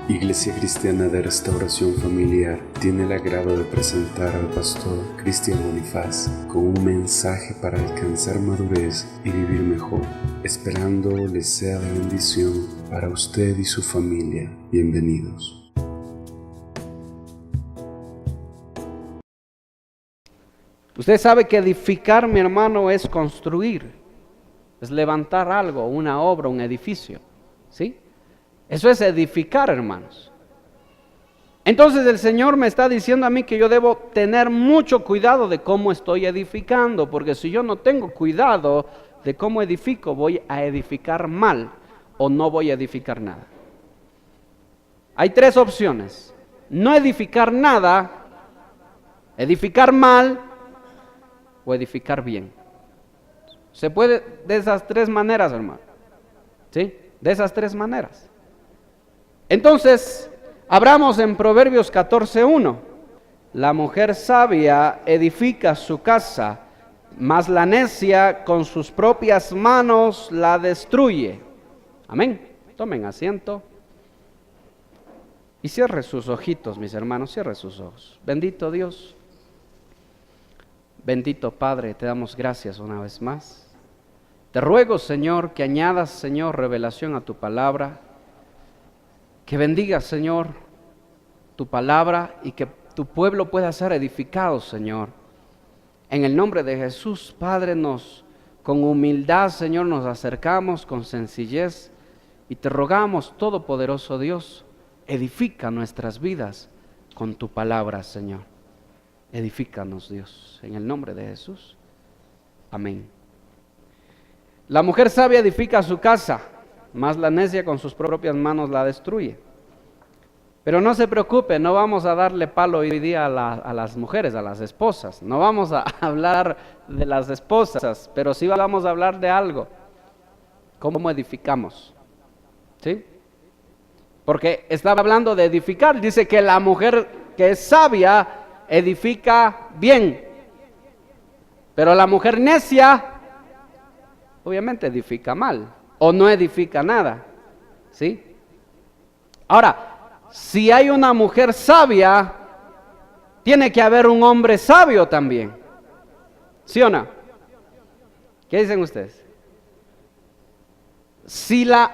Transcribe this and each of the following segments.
Iglesia Cristiana de Restauración Familiar tiene el agrado de presentar al pastor Cristian Bonifaz con un mensaje para alcanzar madurez y vivir mejor, esperando les sea de bendición para usted y su familia. Bienvenidos. Usted sabe que edificar, mi hermano, es construir, es levantar algo, una obra, un edificio, ¿sí? Eso es edificar, hermanos. Entonces el Señor me está diciendo a mí que yo debo tener mucho cuidado de cómo estoy edificando, porque si yo no tengo cuidado de cómo edifico, voy a edificar mal o no voy a edificar nada. Hay tres opciones: no edificar nada, edificar mal o edificar bien. Se puede de esas tres maneras, hermano. ¿Sí? De esas tres maneras. Entonces, abramos en Proverbios 14:1. La mujer sabia edifica su casa, mas la necia con sus propias manos la destruye. Amén. Tomen asiento. Y cierre sus ojitos, mis hermanos, cierre sus ojos. Bendito Dios. Bendito Padre, te damos gracias una vez más. Te ruego, Señor, que añadas, Señor, revelación a tu palabra. Que bendigas, Señor, tu palabra y que tu pueblo pueda ser edificado, Señor. En el nombre de Jesús, Padre, con humildad, Señor, nos acercamos con sencillez y te rogamos, todopoderoso Dios, edifica nuestras vidas con tu palabra, Señor. Edifícanos, Dios, en el nombre de Jesús. Amén. La mujer sabia edifica su casa, mas la necia con sus propias manos la destruye. Pero no se preocupe, no vamos a darle palo hoy día a las mujeres, a las esposas. No vamos a hablar de las esposas, pero sí vamos a hablar de algo. ¿Cómo edificamos? ¿Sí? Porque está hablando de edificar. Dice que la mujer que es sabia edifica bien. Pero la mujer necia, obviamente edifica mal. O no edifica nada, ¿sí? Ahora, si hay una mujer sabia, tiene que haber un hombre sabio también, ¿sí o no? ¿Qué dicen ustedes?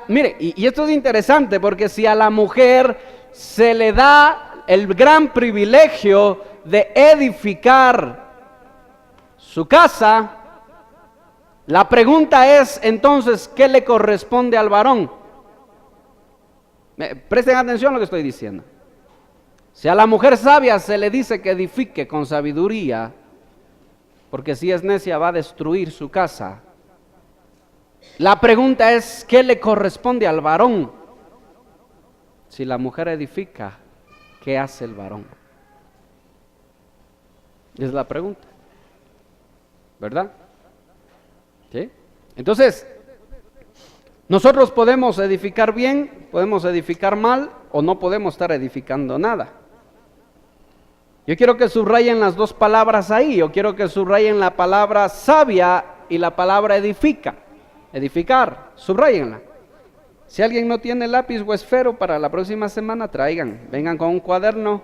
Mire, y esto es interesante, porque si a la mujer se le da el gran privilegio de edificar su casa, la pregunta es entonces, ¿qué le corresponde al varón? Presten atención a lo que estoy diciendo. Si a la mujer sabia se le dice que edifique con sabiduría, porque si es necia va a destruir su casa, la pregunta es, ¿qué le corresponde al varón? Si la mujer edifica, ¿qué hace el varón? Es la pregunta, ¿verdad? ¿Sí? Entonces, nosotros podemos edificar bien, podemos edificar mal, o no podemos estar edificando nada. Yo quiero que subrayen las dos palabras ahí. Yo quiero que subrayen la palabra sabia y la palabra edificar, subrayenla. Si alguien no tiene lápiz o esfero, para la próxima semana vengan con un cuaderno,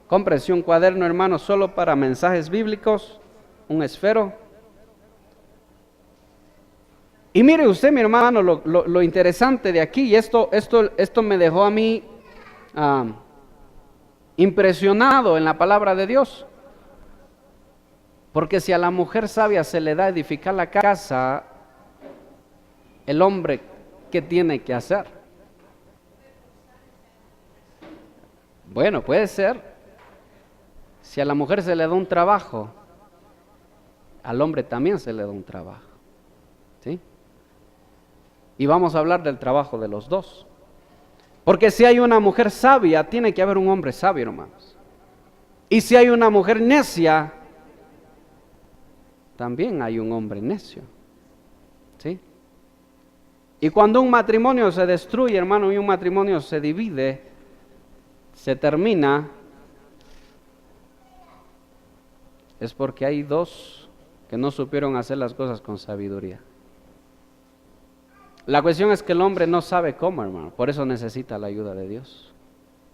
cómprense un cuaderno, hermano, solo para mensajes bíblicos, un esfero. Y mire usted, mi hermano, lo interesante de aquí, y esto me dejó a mí impresionado en la palabra de Dios. Porque si a la mujer sabia se le da edificar la casa, el hombre, ¿qué tiene que hacer? Bueno, puede ser, si a la mujer se le da un trabajo, al hombre también se le da un trabajo, ¿sí? Y vamos a hablar del trabajo de los dos. Porque si hay una mujer sabia, tiene que haber un hombre sabio, hermanos. Y si hay una mujer necia, también hay un hombre necio, ¿sí? Y cuando un matrimonio se destruye, hermano, y un matrimonio se divide, se termina, es porque hay dos que no supieron hacer las cosas con sabiduría. La cuestión es que el hombre no sabe cómo, hermano. Por eso necesita la ayuda de Dios.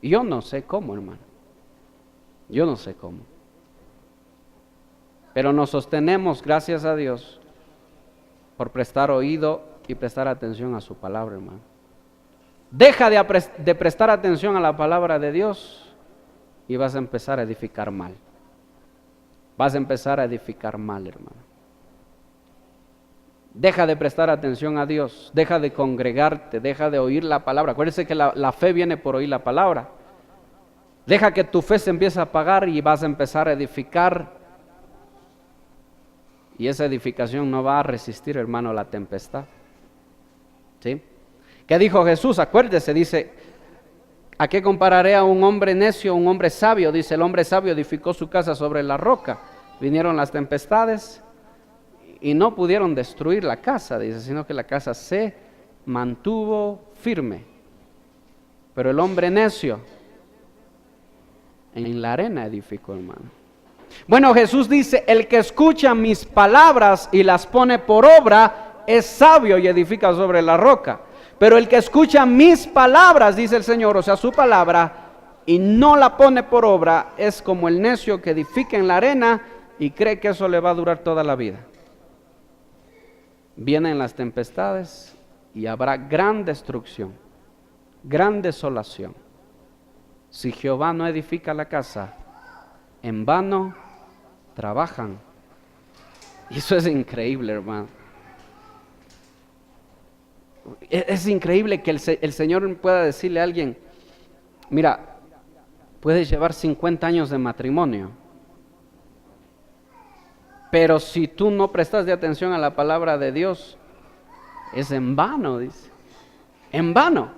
Y yo no sé cómo, hermano. Yo no sé cómo. Pero nos sostenemos, gracias a Dios, por prestar oído y prestar atención a su palabra, hermano. Deja de prestar atención a la palabra de Dios y vas a empezar a edificar mal. Vas a empezar a edificar mal, hermano. Deja de prestar atención a Dios, deja de congregarte, deja de oír la palabra. Acuérdense que la fe viene por oír la palabra. Deja que tu fe se empiece a apagar y vas a empezar a edificar. Y esa edificación no va a resistir, hermano, la tempestad. ¿Sí? ¿Qué dijo Jesús? Acuérdese, dice, ¿a qué compararé a un hombre necio, un hombre sabio? Dice, el hombre sabio edificó su casa sobre la roca. Vinieron las tempestades y no pudieron destruir la casa, dice, sino que la casa se mantuvo firme. Pero el hombre necio en la arena edificó, hermano. Bueno, Jesús dice, el que escucha mis palabras y las pone por obra es sabio y edifica sobre la roca. Pero el que escucha mis palabras, dice el Señor, o sea, su palabra, y no la pone por obra, es como el necio que edifica en la arena y cree que eso le va a durar toda la vida. Vienen las tempestades y habrá gran destrucción, gran desolación. Si Jehová no edifica la casa, en vano trabajan. Y eso es increíble, hermano. Es increíble que el Señor pueda decirle a alguien, mira, puedes llevar 50 años de matrimonio, pero si tú no prestas de atención a la palabra de Dios, es en vano, dice. En vano.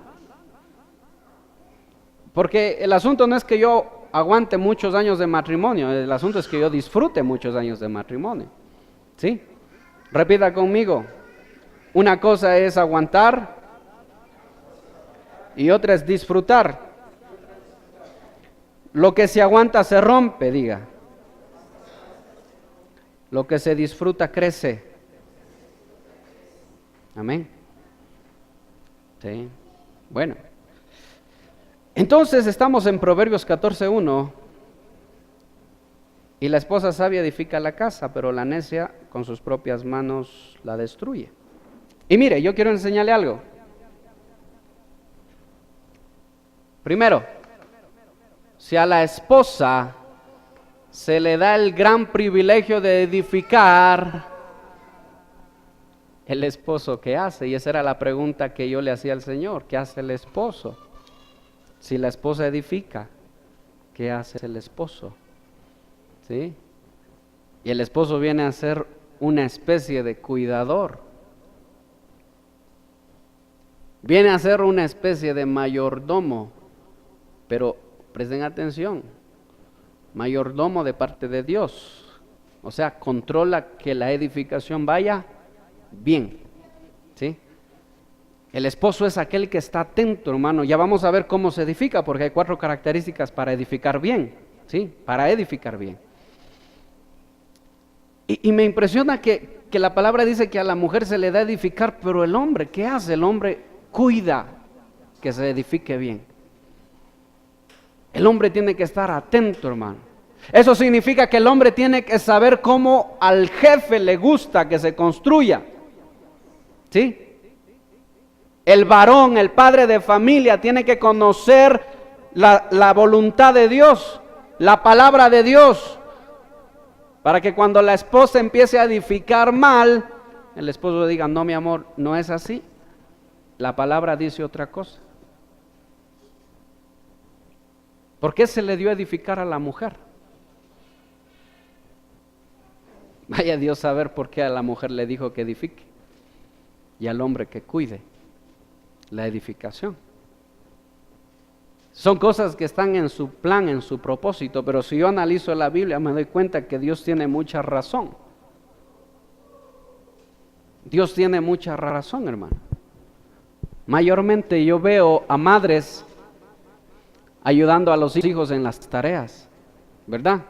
Porque el asunto no es que yo aguante muchos años de matrimonio, el asunto es que yo disfrute muchos años de matrimonio. ¿Sí? Repita conmigo. Una cosa es aguantar y otra es disfrutar. Lo que se aguanta se rompe, diga. Lo que se disfruta crece. Amén. Sí. Bueno. Entonces estamos en Proverbios 14:1. Y la esposa sabia edifica la casa, pero la necia con sus propias manos la destruye. Y mire, yo quiero enseñarle algo. Primero, si a la esposa se le da el gran privilegio de edificar, el esposo, ¿qué hace? Y esa era la pregunta que yo le hacía al Señor, ¿qué hace el esposo? Si la esposa edifica, ¿qué hace el esposo? ¿Sí? Y el esposo viene a ser una especie de cuidador. Viene a ser una especie de mayordomo. Pero presten atención, mayordomo de parte de Dios. O sea, controla que la edificación vaya bien. ¿Sí? El esposo es aquel que está atento, hermano. Ya vamos a ver cómo se edifica, porque hay 4 características para edificar bien. ¿Sí? Para edificar bien. Y me impresiona que la palabra dice que a la mujer se le da edificar, pero el hombre, ¿qué hace? El hombre cuida que se edifique bien. El hombre tiene que estar atento, hermano. Eso significa que el hombre tiene que saber cómo al jefe le gusta que se construya. ¿Sí? El varón, el padre de familia, tiene que conocer la voluntad de Dios, la palabra de Dios, para que cuando la esposa empiece a edificar mal, el esposo le diga, no, mi amor, no es así. La palabra dice otra cosa. ¿Por qué se le dio a edificar a la mujer? Vaya Dios a saber por qué a la mujer le dijo que edifique y al hombre que cuide la edificación. Son cosas que están en su plan, en su propósito, pero si yo analizo la Biblia me doy cuenta que Dios tiene mucha razón. Dios tiene mucha razón, hermano. Mayormente yo veo a madres ayudando a los hijos en las tareas, ¿verdad?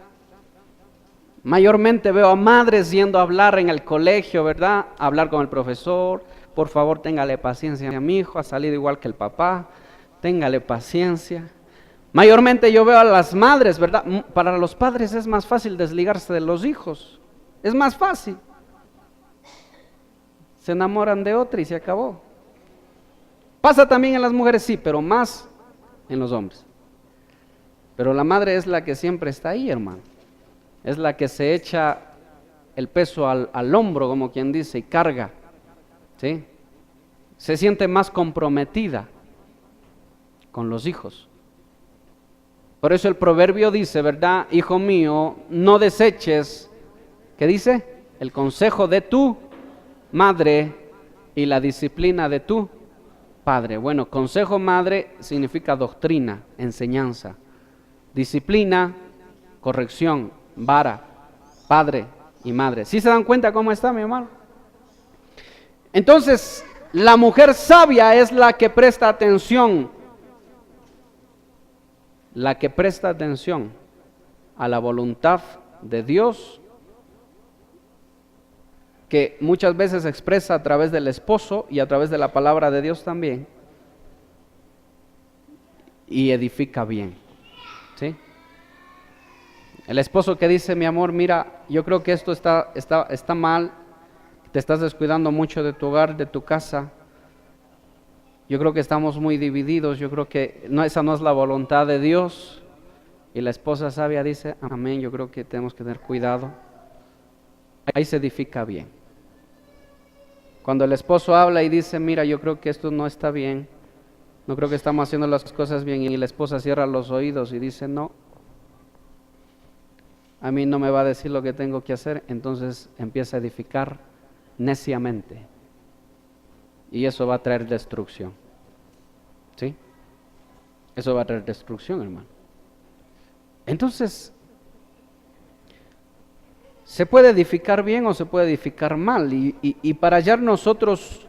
Mayormente veo a madres yendo a hablar en el colegio, ¿verdad? A hablar con el profesor, por favor, téngale paciencia a mi hijo, ha salido igual que el papá, téngale paciencia. Mayormente yo veo a las madres, ¿verdad? Para los padres es más fácil desligarse de los hijos, es más fácil. Se enamoran de otra y se acabó. Pasa también en las mujeres, sí, pero más en los hombres. Pero la madre es la que siempre está ahí, hermano. Es la que se echa el peso al hombro, como quien dice, y carga, ¿sí? Se siente más comprometida con los hijos. Por eso el proverbio dice, ¿verdad? Hijo mío, no deseches, ¿qué dice? El consejo de tu madre y la disciplina de tu padre. Bueno, consejo madre significa doctrina, enseñanza. Disciplina, corrección, vara, padre y madre. ¿Sí se dan cuenta cómo está, mi hermano? Entonces, la mujer sabia es la que presta atención. La que presta atención a la voluntad de Dios, que muchas veces se expresa a través del esposo y a través de la palabra de Dios también, y edifica bien, ¿sí? El esposo que dice, mi amor, mira, yo creo que esto está mal, te estás descuidando mucho de tu hogar, de tu casa, yo creo que estamos muy divididos, yo creo que esa no es la voluntad de Dios. Y la esposa sabia dice, amén, yo creo que tenemos que tener cuidado. Ahí se edifica bien. Cuando el esposo habla y dice, mira, yo creo que esto no está bien, no creo que estamos haciendo las cosas bien, y la esposa cierra los oídos y dice, no, a mí no me va a decir lo que tengo que hacer, entonces empieza a edificar neciamente. Y eso va a traer destrucción. ¿Sí? Eso va a traer destrucción, hermano. Entonces, se puede edificar bien o se puede edificar mal. Y para hallar nosotros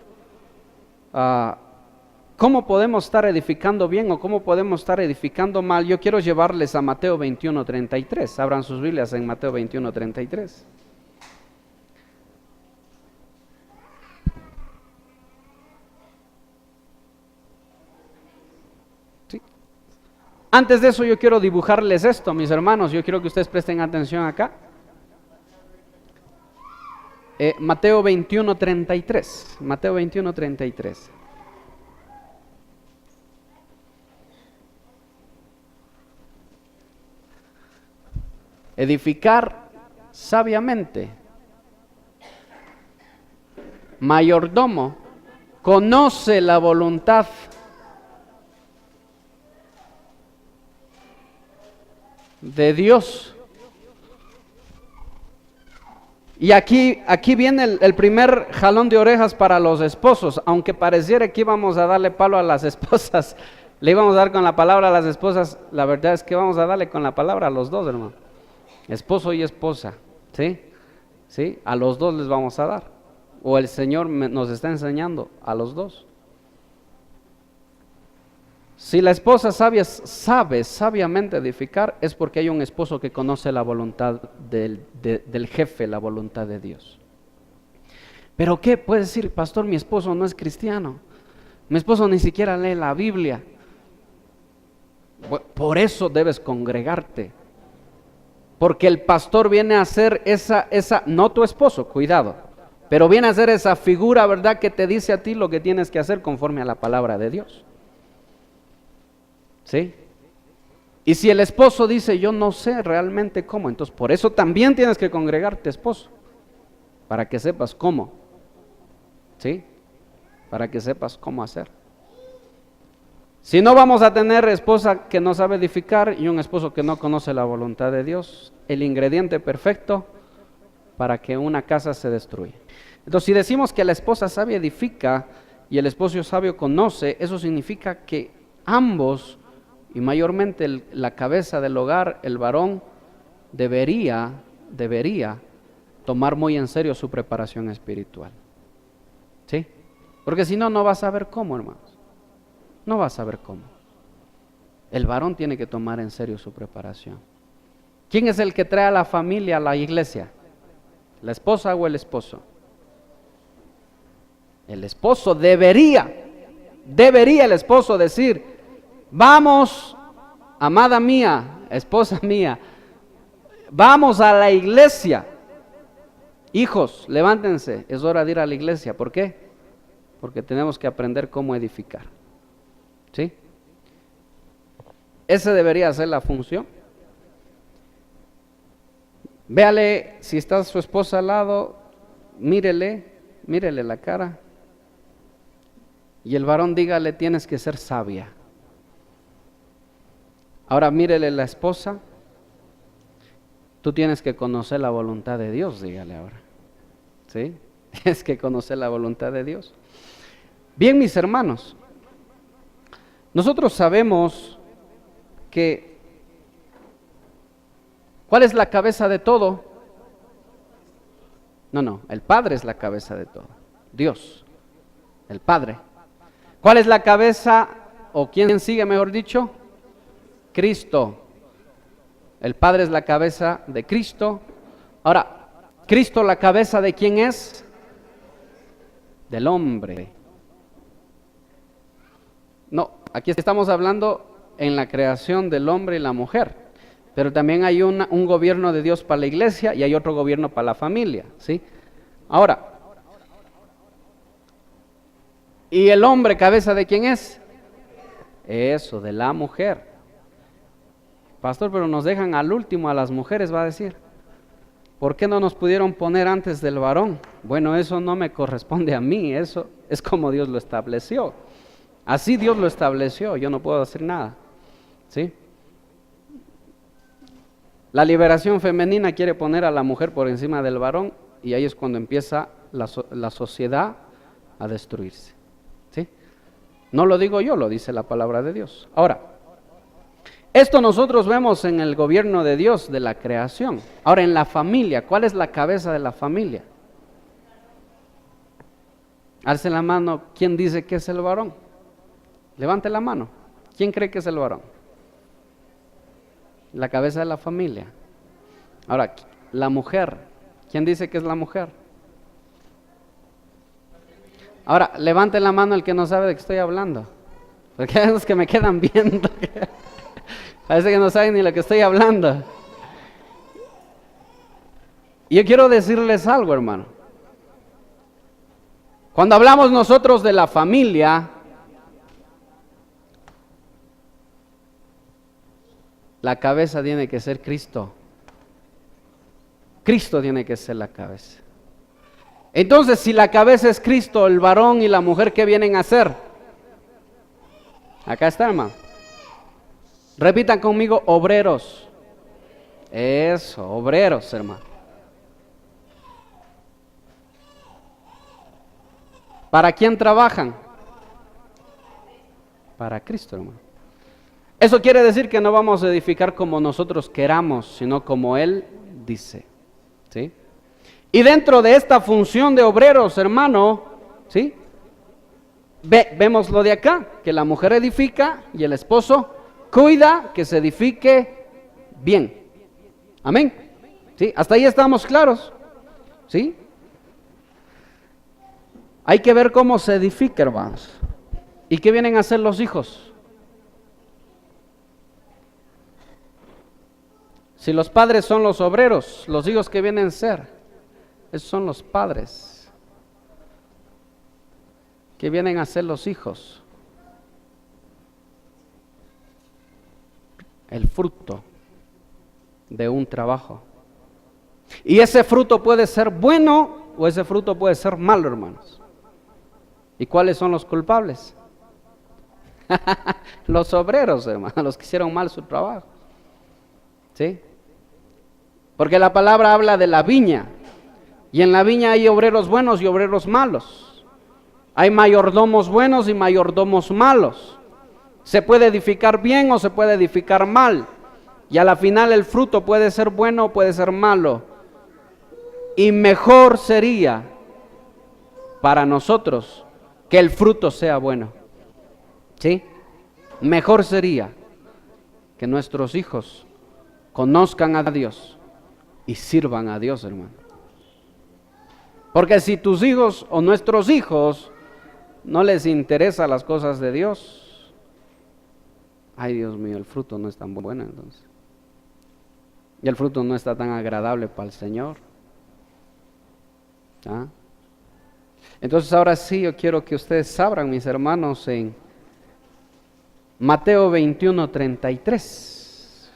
cómo podemos estar edificando bien o cómo podemos estar edificando mal, yo quiero llevarles a Mateo 21:33. Abran sus Biblias en Mateo 21:33. Antes de eso yo quiero dibujarles esto, mis hermanos, yo quiero que ustedes presten atención acá. Mateo 21:33, Mateo 21:33. Edificar sabiamente. Mayordomo conoce la voluntad de Dios. Y aquí viene el primer jalón de orejas para los esposos. Aunque pareciera que íbamos a darle palo a las esposas, le íbamos a dar con la palabra a las esposas, la verdad es que vamos a darle con la palabra a los dos, hermano. Esposo y esposa, ¿sí? ¿Sí? A los dos les vamos a dar. O el Señor nos está enseñando a los dos. Si la esposa sabe sabiamente edificar, es porque hay un esposo que conoce la voluntad del jefe, la voluntad de Dios. ¿Pero qué? Puede decir, pastor, mi esposo no es cristiano, mi esposo ni siquiera lee la Biblia. Por eso debes congregarte, porque el pastor viene a ser esa, no tu esposo, cuidado, pero viene a ser esa figura, ¿verdad?, que te dice a ti lo que tienes que hacer conforme a la palabra de Dios. ¿Sí? Y si el esposo dice, yo no sé realmente cómo, entonces por eso también tienes que congregarte, esposo, para que sepas cómo. ¿Sí? Para que sepas cómo hacer. Si no, vamos a tener esposa que no sabe edificar y un esposo que no conoce la voluntad de Dios, el ingrediente perfecto para que una casa se destruya. Entonces, si decimos que la esposa sabia edifica y el esposo sabio conoce, eso significa que ambos, y mayormente la cabeza del hogar, el varón, debería tomar muy en serio su preparación espiritual. ¿Sí? Porque si no, no vas a ver cómo, hermanos. No vas a ver cómo. El varón tiene que tomar en serio su preparación. ¿Quién es el que trae a la familia a la iglesia? ¿La esposa o el esposo? El esposo debería el esposo decir: vamos, amada mía, esposa mía, vamos a la iglesia. Hijos, levántense, es hora de ir a la iglesia. ¿Por qué? Porque tenemos que aprender cómo edificar. ¿Sí? Esa debería ser la función. Véale, si está su esposa al lado, mírele la cara. Y el varón dígale: tienes que ser sabia. Ahora mírele la esposa: tú tienes que conocer la voluntad de Dios, dígale ahora. ¿Sí? Tienes que conocer la voluntad de Dios. Bien, mis hermanos, nosotros sabemos que ¿cuál es la cabeza de todo? No, el Padre es la cabeza de todo. Dios, el Padre. ¿Cuál es la cabeza, o quién sigue, mejor dicho? Cristo. El Padre es la cabeza de Cristo. Ahora, ¿Cristo la cabeza de quién es? Del hombre. No, aquí estamos hablando en la creación del hombre y la mujer, pero también hay un gobierno de Dios para la iglesia y hay otro gobierno para la familia, ¿sí? Ahora, ¿y el hombre cabeza de quién es? Eso, de la mujer. Pastor, pero nos dejan al último a las mujeres, va a decir. ¿Por qué no nos pudieron poner antes del varón? Bueno, eso no me corresponde a mí, eso es como Dios lo estableció. Así Dios lo estableció, yo no puedo hacer nada. ¿Sí? La liberación femenina quiere poner a la mujer por encima del varón, y ahí es cuando empieza la sociedad a destruirse. ¿Sí? No lo digo yo, lo dice la palabra de Dios. Ahora, esto nosotros vemos en el gobierno de Dios, de la creación. Ahora, en la familia, ¿cuál es la cabeza de la familia? Alce la mano, ¿quién dice que es el varón? Levante la mano. ¿Quién cree que es el varón? La cabeza de la familia. Ahora, la mujer. ¿Quién dice que es la mujer? Ahora, levante la mano el que no sabe de qué estoy hablando. Porque hay unos que me quedan viendo. Parece que no saben ni lo que estoy hablando. Y yo quiero decirles algo, hermano. Cuando hablamos nosotros de la familia, la cabeza tiene que ser Cristo. Cristo tiene que ser la cabeza. Entonces, si la cabeza es Cristo, el varón y la mujer, ¿qué vienen a hacer? Acá está, hermano. Repitan conmigo: obreros. Eso, obreros, hermano. ¿Para quién trabajan? Para Cristo, hermano. Eso quiere decir que no vamos a edificar como nosotros queramos, sino como Él dice. ¿Sí? Y dentro de esta función de obreros, hermano, ¿sí? Vemos lo de acá, que la mujer edifica y el esposo cuida que se edifique bien. Amén. ¿Sí? Hasta ahí estamos claros. ¿Sí? Hay que ver cómo se edifica, hermanos. ¿Y qué vienen a hacer los hijos? Si los padres son los obreros, los hijos que vienen a ser, esos son los padres. ¿Qué vienen a ser los hijos? El fruto de un trabajo. Y ese fruto puede ser bueno o ese fruto puede ser malo, hermanos. ¿Y cuáles son los culpables? Los obreros, hermanos, los que hicieron mal su trabajo. ¿Sí? Porque la palabra habla de la viña. Y en la viña hay obreros buenos y obreros malos. Hay mayordomos buenos y mayordomos malos. Se puede edificar bien o se puede edificar mal. Y a la final el fruto puede ser bueno o puede ser malo. Y mejor sería para nosotros que el fruto sea bueno. ¿Sí? Mejor sería que nuestros hijos conozcan a Dios y sirvan a Dios, hermano. Porque si tus hijos o nuestros hijos no les interesa las cosas de Dios, ay Dios mío, el fruto no es tan bueno entonces. Y el fruto no está tan agradable para el Señor. ¿Ah? Entonces ahora sí yo quiero que ustedes abran, mis hermanos, en Mateo 21:33.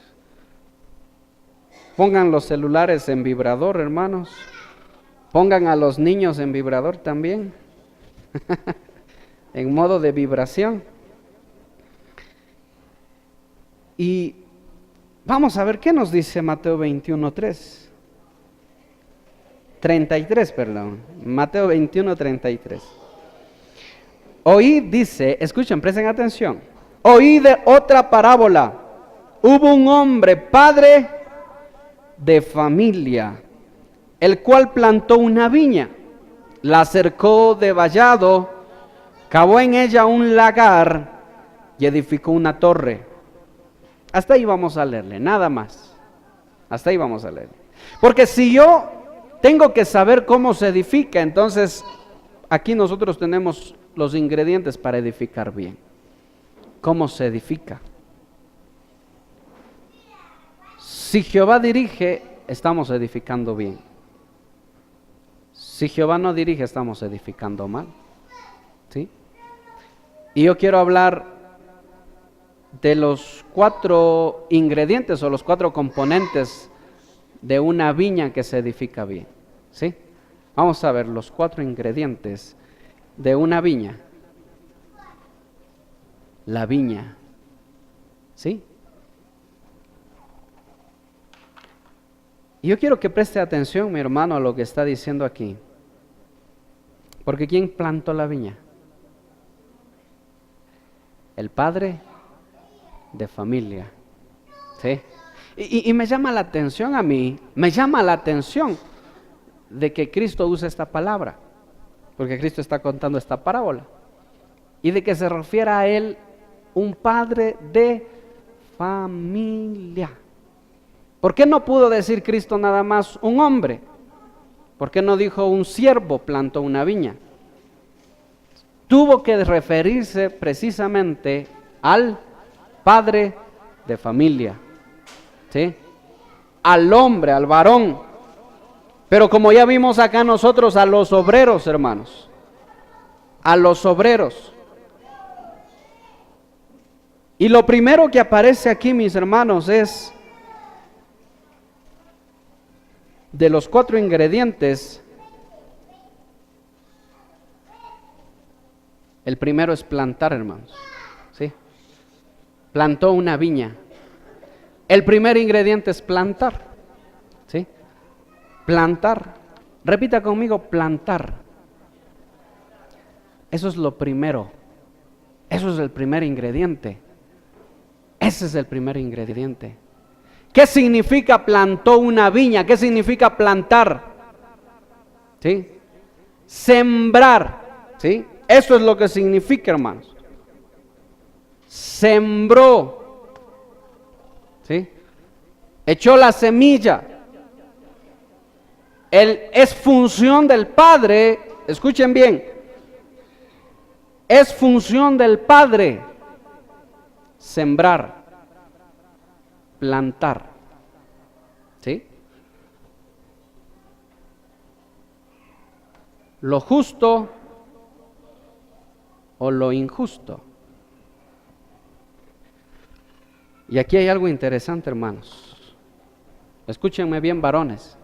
Pongan los celulares en vibrador, hermanos. Pongan a los niños en vibrador también. En modo de vibración. Y vamos a ver qué nos dice Mateo 21:33. Mateo 21:33. Oíd, dice, escuchen, presten atención. Oíd de otra parábola. Hubo un hombre, padre de familia, el cual plantó una viña, la cercó de vallado, cavó en ella un lagar y edificó una torre. Hasta ahí vamos a leerle, nada más. Hasta ahí vamos a leerle. Porque si yo tengo que saber cómo se edifica, entonces aquí nosotros tenemos los ingredientes para edificar bien. ¿Cómo se edifica? Si Jehová dirige, estamos edificando bien. Si Jehová no dirige, estamos edificando mal. ¿Sí? Y yo quiero hablar de los 4 ingredientes o los 4 componentes de una viña que se edifica bien. ¿Sí? Vamos a ver los 4 ingredientes de una viña. La viña. ¿Sí? Y yo quiero que preste atención, mi hermano, a lo que está diciendo aquí. Porque ¿quién plantó la viña? El padre de familia. ¿Sí? Y me llama la atención a mí, me llama la atención de que Cristo use esta palabra, porque Cristo está contando esta parábola, y de que se refiera a él un padre de familia. ¿Por qué no pudo decir Cristo nada más un hombre? ¿Por qué no dijo un siervo plantó una viña? Tuvo que referirse precisamente al padre de familia, ¿sí? Al hombre, al varón. Pero como ya vimos acá nosotros, a los obreros, hermanos, a los obreros. Y lo primero que aparece aquí, mis hermanos, es de los 4 ingredientes. El primero es plantar, hermanos. ¿Sí? Plantó una viña. El primer ingrediente es plantar. ¿Sí? Plantar. Repita conmigo, plantar. Eso es lo primero. Eso es el primer ingrediente. Ese es el primer ingrediente. ¿Qué significa plantó una viña? ¿Qué significa plantar? ¿Sí? Sembrar. ¿Sí? Eso es lo que significa, hermanos. Sembró. ¿Sí? Echó la semilla. Es función del Padre, escuchen bien, es función del Padre sembrar, plantar. ¿Sí? Lo justo o lo injusto. Y aquí hay algo interesante, hermanos. Escúchenme bien, varones.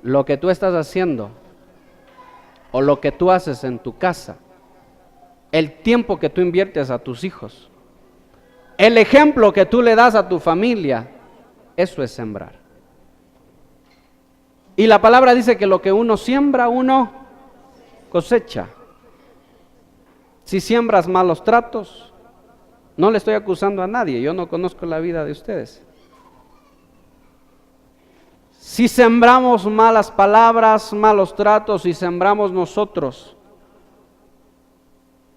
Lo que tú estás haciendo o lo que tú haces en tu casa, el tiempo que tú inviertes a tus hijos, el ejemplo que tú le das a tu familia, eso es sembrar. Y la palabra dice que lo que uno siembra, uno cosecha. Si siembras malos tratos, no le estoy acusando a nadie, yo no conozco la vida de ustedes. Si sembramos malas palabras, malos tratos, si sembramos nosotros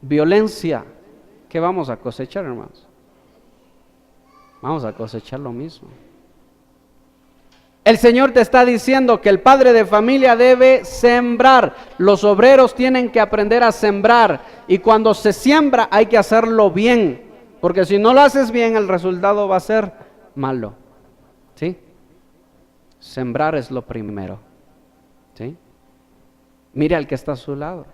violencia, ¿qué vamos a cosechar, hermanos? Vamos a cosechar lo mismo. El Señor te está diciendo que el padre de familia debe sembrar. Los obreros tienen que aprender a sembrar. Y cuando se siembra hay que hacerlo bien. Porque si no lo haces bien, el resultado va a ser malo. ¿Sí? Sembrar es lo primero. ¿Sí? Mire al que está a su lado.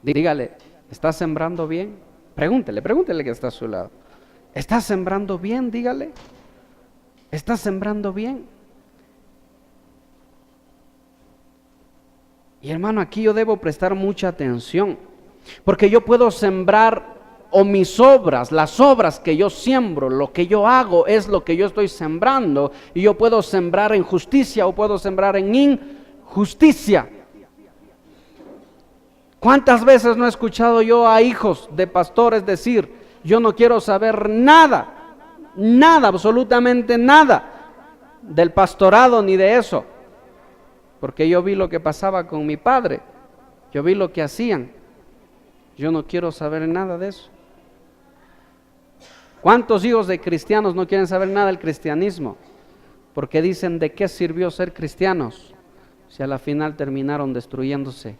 Dígale, ¿estás sembrando bien? Pregúntele que está a su lado. ¿Estás sembrando bien? Dígale. ¿Estás sembrando bien? Y hermano, aquí yo debo prestar mucha atención, porque yo puedo sembrar, o mis obras, las obras que yo siembro, lo que yo hago es lo que yo estoy sembrando, y yo puedo sembrar en justicia o puedo sembrar en injusticia. ¿Cuántas veces no he escuchado yo a hijos de pastores decir, yo no quiero saber nada, absolutamente nada del pastorado ni de eso? Porque yo vi lo que pasaba con mi padre, yo vi lo que hacían, yo no quiero saber nada de eso. ¿Cuántos hijos de cristianos no quieren saber nada del cristianismo? Porque dicen, ¿de qué sirvió ser cristianos si a la final terminaron destruyéndose?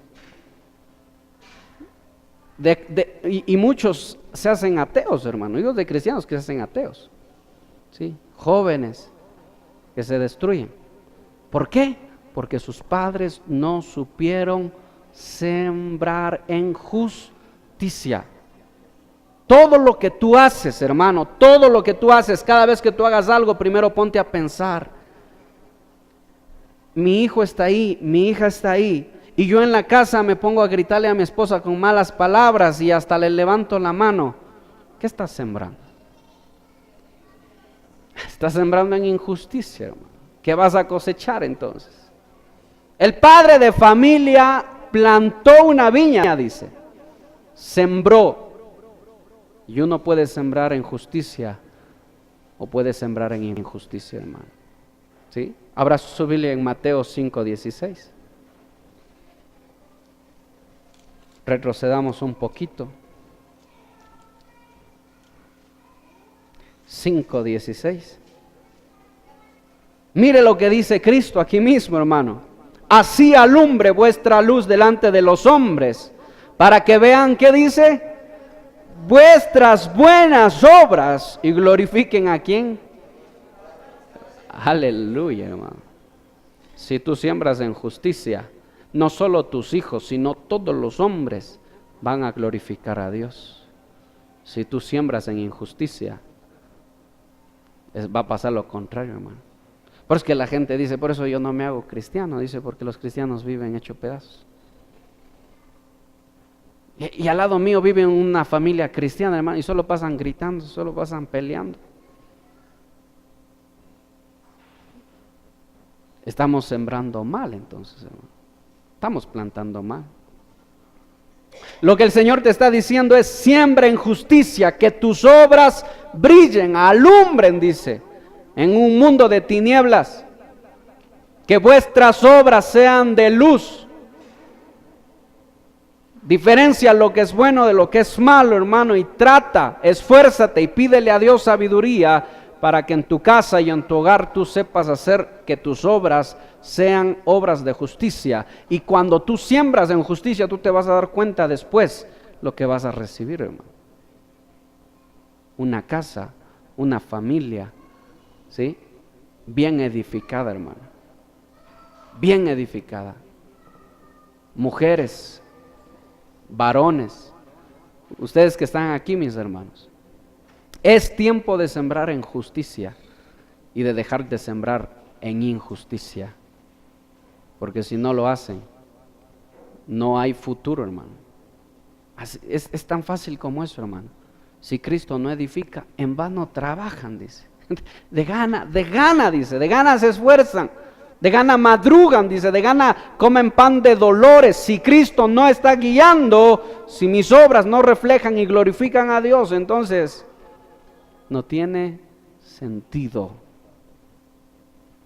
Y muchos se hacen ateos, hermano, hijos de cristianos que se hacen ateos, ¿sí? Jóvenes que se destruyen. ¿Por qué? Porque sus padres no supieron sembrar en justicia. Todo lo que tú haces, hermano, todo lo que tú haces, cada vez que tú hagas algo, primero ponte a pensar, mi hijo está ahí, mi hija está ahí, y yo en la casa me pongo a gritarle a mi esposa con malas palabras y hasta le levanto la mano. ¿Qué estás sembrando? Estás sembrando en injusticia, hermano. ¿Qué vas a cosechar entonces? El padre de familia plantó una viña, dice, sembró. Y uno puede sembrar en justicia o puede sembrar en injusticia, hermano. ¿Sí? Abra su Biblia en Mateo 5:16. Retrocedamos un poquito. 5:16. Mire lo que dice Cristo aquí mismo, hermano. Así alumbre vuestra luz delante de los hombres, para que vean, ¿qué dice? Vuestras buenas obras y glorifiquen ¿a quién? Aleluya, hermano. Si tú siembras en justicia, no solo tus hijos, sino todos los hombres van a glorificar a Dios. Si tú siembras en injusticia, va a pasar lo contrario, hermano. Por eso es que la gente dice, por eso yo no me hago cristiano, dice, porque los cristianos viven hecho pedazos. Y al lado mío vive una familia cristiana, hermano, y solo pasan gritando, solo pasan peleando. Estamos sembrando mal entonces, hermano. Estamos plantando mal. Lo que el Señor te está diciendo es, siembra en justicia, que tus obras brillen, alumbren, dice, en un mundo de tinieblas, que vuestras obras sean de luz. Diferencia lo que es bueno de lo que es malo, hermano, y trata, esfuérzate y pídele a Dios sabiduría para que en tu casa y en tu hogar tú sepas hacer que tus obras sean obras de justicia. Y cuando tú siembras en justicia, tú te vas a dar cuenta después lo que vas a recibir, hermano. Una casa, una familia, ¿sí? Bien edificada, hermano. Bien edificada. Mujeres, varones, ustedes que están aquí, mis hermanos, es tiempo de sembrar en justicia y de dejar de sembrar en injusticia, porque si no lo hacen, no hay futuro, hermano. Es tan fácil como eso, hermano. Si Cristo no edifica, en vano trabajan, dice. De gana, dice, de gana se esfuerzan, de gana madrugan, dice, de gana comen pan de dolores. Si Cristo no está guiando, si mis obras no reflejan y glorifican a Dios, entonces no tiene sentido.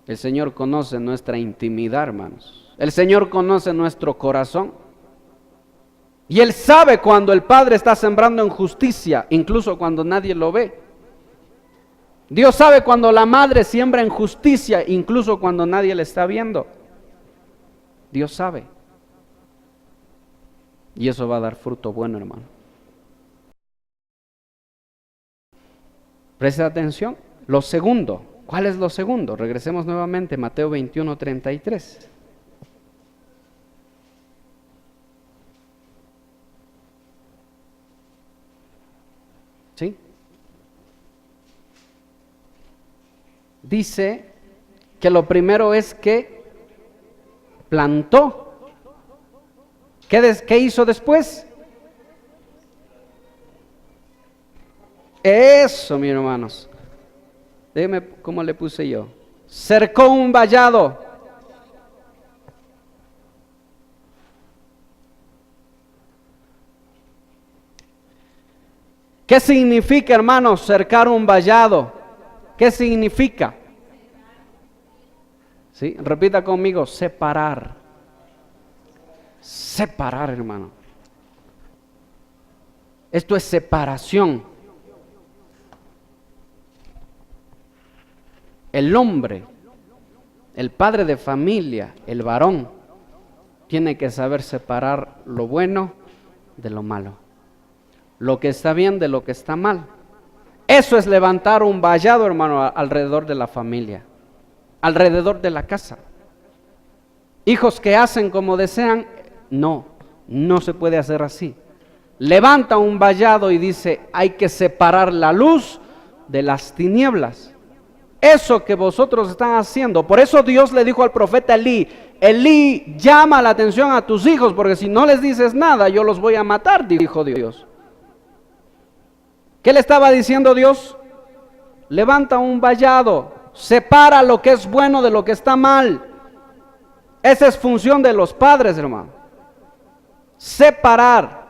El Señor conoce nuestra intimidad, hermanos. El Señor conoce nuestro corazón. Y Él sabe cuando el Padre está sembrando en justicia, incluso cuando nadie lo ve. Dios sabe cuando la madre siembra injusticia, incluso cuando nadie le está viendo. Dios sabe. Y eso va a dar fruto bueno, hermano. Presta atención. Lo segundo. ¿Cuál es lo segundo? Regresemos nuevamente a Mateo 21:33. ¿Sí? Dice que lo primero es que plantó. ¿Qué hizo después? Eso, mis hermanos. Déjenme cómo le puse yo. Cercó un vallado. ¿Qué significa, hermanos, cercar un vallado? ¿Qué significa? ¿Sí? Repita conmigo, separar. Separar, hermano. Esto es separación. El hombre, el padre de familia, el varón, tiene que saber separar lo bueno de lo malo, lo que está bien de lo que está mal. Eso es levantar un vallado, hermano, alrededor de la familia, alrededor de la casa. Hijos que hacen como desean, no se puede hacer así. Levanta un vallado y dice, hay que separar la luz de las tinieblas. Eso que vosotros están haciendo. Por eso Dios le dijo al profeta Elí, llama la atención a tus hijos, porque si no les dices nada, yo los voy a matar, dijo Dios. ¿Qué le estaba diciendo Dios? Levanta un vallado, separa lo que es bueno de lo que está mal. Esa es función de los padres, hermano. Separar.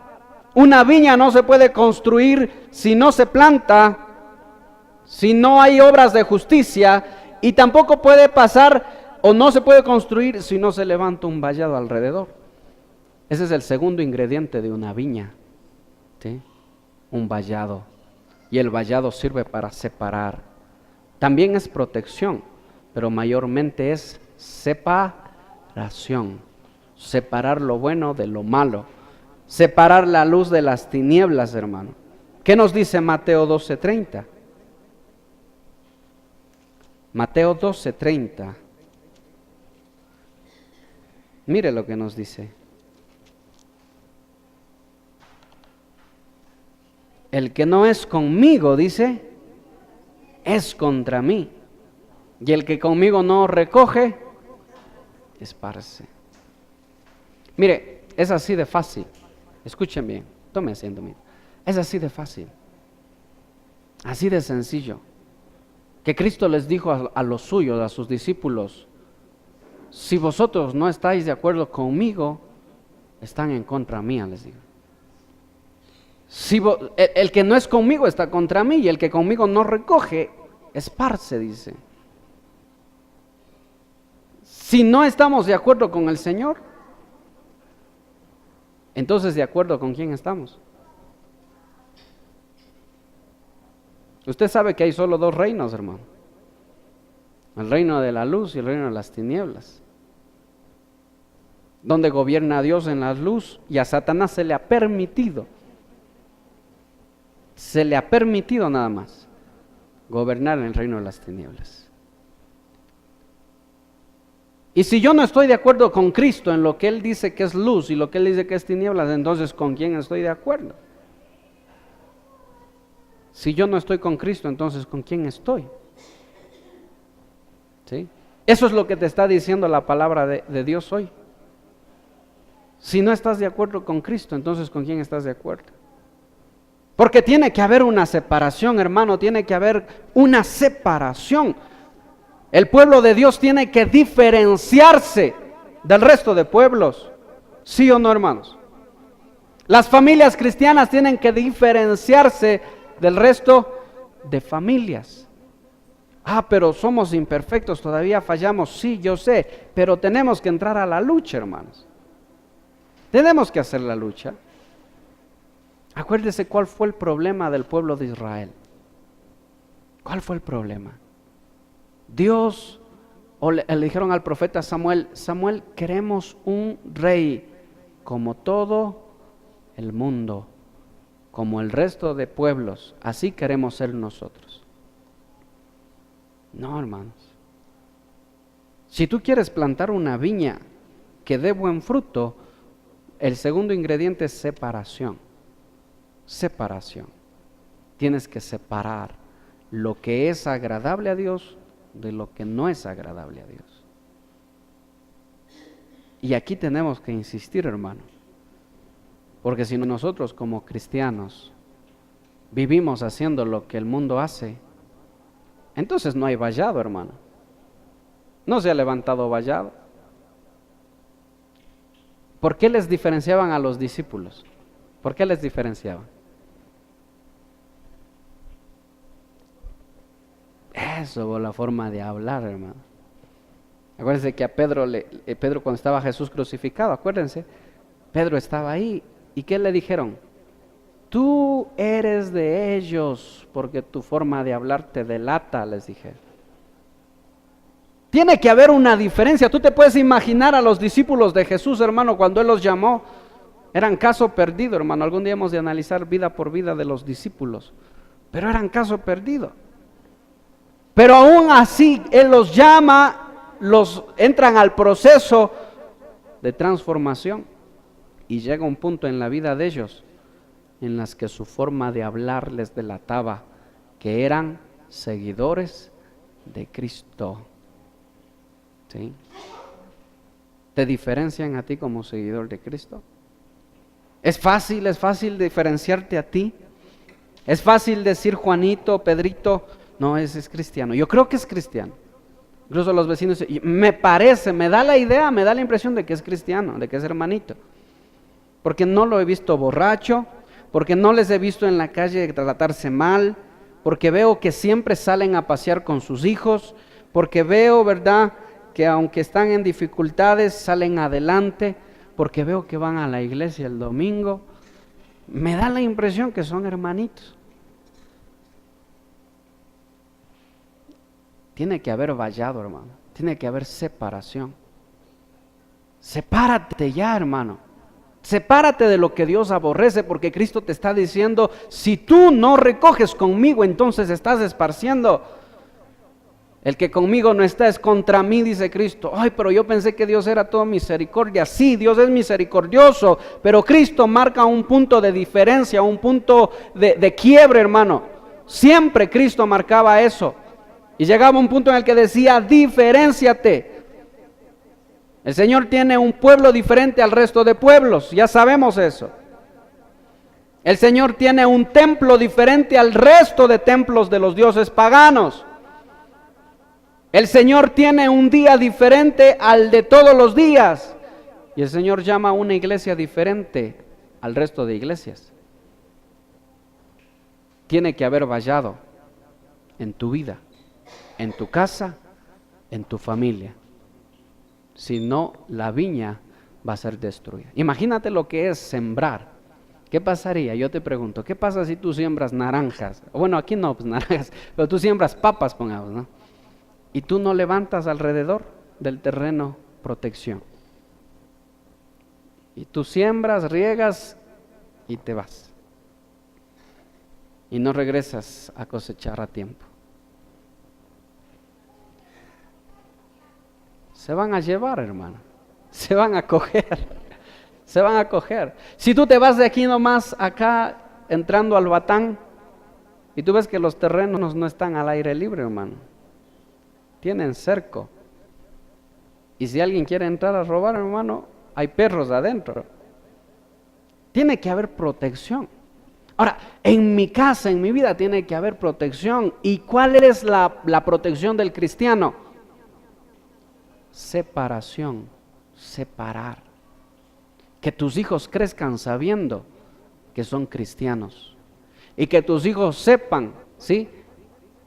Una viña no se puede construir si no se planta, si no hay obras de justicia, y tampoco puede pasar o no se puede construir si no se levanta un vallado alrededor. Ese es el segundo ingrediente de una viña, ¿sí? Un vallado. Y el vallado sirve para separar. También es protección, pero mayormente es separación. Separar lo bueno de lo malo. Separar la luz de las tinieblas, hermano. ¿Qué nos dice Mateo 12:30? Mateo 12:30. Mire lo que nos dice. El que no es conmigo, dice, es contra mí. Y el que conmigo no recoge, esparce. Mire, es así de fácil. Escuchen bien, tome asiento, mire. Es así de fácil. Así de sencillo. Que Cristo les dijo a los suyos, a sus discípulos, si vosotros no estáis de acuerdo conmigo, están en contra mía, les digo. Si el que no es conmigo está contra mí, y el que conmigo no recoge, esparce, dice. Si no estamos de acuerdo con el Señor, entonces ¿de acuerdo con quién estamos? Usted sabe que hay solo dos reinos, hermano. El reino de la luz y el reino de las tinieblas. Donde gobierna a Dios en la luz, y a Satanás se le ha permitido nada más gobernar en el reino de las tinieblas. Y si yo no estoy de acuerdo con Cristo en lo que Él dice que es luz y lo que Él dice que es tinieblas, entonces ¿con quién estoy de acuerdo? Si yo no estoy con Cristo, entonces ¿con quién estoy? ¿Sí? Eso es lo que te está diciendo la palabra de Dios hoy. Si no estás de acuerdo con Cristo, entonces ¿con quién estás de acuerdo? Porque tiene que haber una separación, hermano, tiene que haber una separación. El pueblo de Dios tiene que diferenciarse del resto de pueblos. ¿Sí o no, hermanos? Las familias cristianas tienen que diferenciarse del resto de familias. Pero somos imperfectos, todavía fallamos. Sí, yo sé, pero tenemos que entrar a la lucha, hermanos. Tenemos que hacer la lucha. Acuérdese cuál fue el problema del pueblo de Israel. ¿Cuál fue el problema? Dios, o le dijeron al profeta Samuel, Samuel, queremos un rey como todo el mundo, como el resto de pueblos, así queremos ser nosotros. No, hermanos. Si tú quieres plantar una viña que dé buen fruto, el segundo ingrediente es separación. Separación. Tienes que separar lo que es agradable a Dios de lo que no es agradable a Dios. Y aquí tenemos que insistir, hermano, porque si nosotros como cristianos vivimos haciendo lo que el mundo hace, entonces no hay vallado, hermano. No se ha levantado vallado. ¿Por qué les diferenciaban a los discípulos? ¿Por qué les diferenciaban? Eso, la forma de hablar, hermano. Acuérdense que a Pedro cuando estaba Jesús crucificado, acuérdense, Pedro estaba ahí. ¿Y qué le dijeron? Tú eres de ellos porque tu forma de hablar te delata, les dije. Tiene que haber una diferencia. Tú te puedes imaginar a los discípulos de Jesús, hermano, cuando Él los llamó. Eran caso perdido, hermano. Algún día hemos de analizar vida por vida de los discípulos. Pero eran caso perdido. Pero aún así, Él los llama, entran al proceso de transformación. Y llega un punto en la vida de ellos en las que su forma de hablar les delataba que eran seguidores de Cristo. ¿Sí? ¿Te diferencian a ti como seguidor de Cristo? ¿Es fácil diferenciarte a ti? ¿Es fácil decir Juanito, Pedrito? No, ese es cristiano. Yo creo que es cristiano. Incluso los vecinos, me da la idea, me da la impresión de que es cristiano, de que es hermanito. Porque no lo he visto borracho, porque no les he visto en la calle tratarse mal, porque veo que siempre salen a pasear con sus hijos, porque veo, ¿verdad?, que aunque están en dificultades, salen adelante, porque veo que van a la iglesia el domingo. Me da la impresión que son hermanitos. Tiene que haber vallado, hermano. Tiene que haber separación. Sepárate ya, hermano. Sepárate de lo que Dios aborrece, porque Cristo te está diciendo, si tú no recoges conmigo, entonces estás esparciendo. El que conmigo no está es contra mí, dice Cristo. Ay, pero yo pensé que Dios era todo misericordia. Sí, Dios es misericordioso, pero Cristo marca un punto de diferencia, un punto de quiebre, hermano. Siempre Cristo marcaba eso. Y llegaba un punto en el que decía, diferénciate. El Señor tiene un pueblo diferente al resto de pueblos, ya sabemos eso. El Señor tiene un templo diferente al resto de templos de los dioses paganos. El Señor tiene un día diferente al de todos los días. Y el Señor llama a una iglesia diferente al resto de iglesias. Tiene que haber vallado en tu vida, en tu casa, en tu familia. Si no, la viña va a ser destruida. Imagínate lo que es sembrar. ¿Qué pasaría? Yo te pregunto, ¿qué pasa si tú siembras naranjas? Bueno, aquí no, pues naranjas, pero tú siembras papas, pongamos, ¿no? Y tú no levantas alrededor del terreno protección. Y tú siembras, riegas y te vas. Y no regresas a cosechar a tiempo. Se van a llevar, hermano. Se van a coger. Se van a coger. Si tú te vas de aquí nomás acá, entrando al Batán, y tú ves que los terrenos no están al aire libre, hermano. Tienen cerco. Y si alguien quiere entrar a robar, hermano, hay perros adentro. Tiene que haber protección. Ahora, en mi casa, en mi vida, tiene que haber protección. ¿Y cuál es la protección del cristiano? Separación, separar. Que tus hijos crezcan sabiendo que son cristianos. Y que tus hijos sepan, ¿sí?,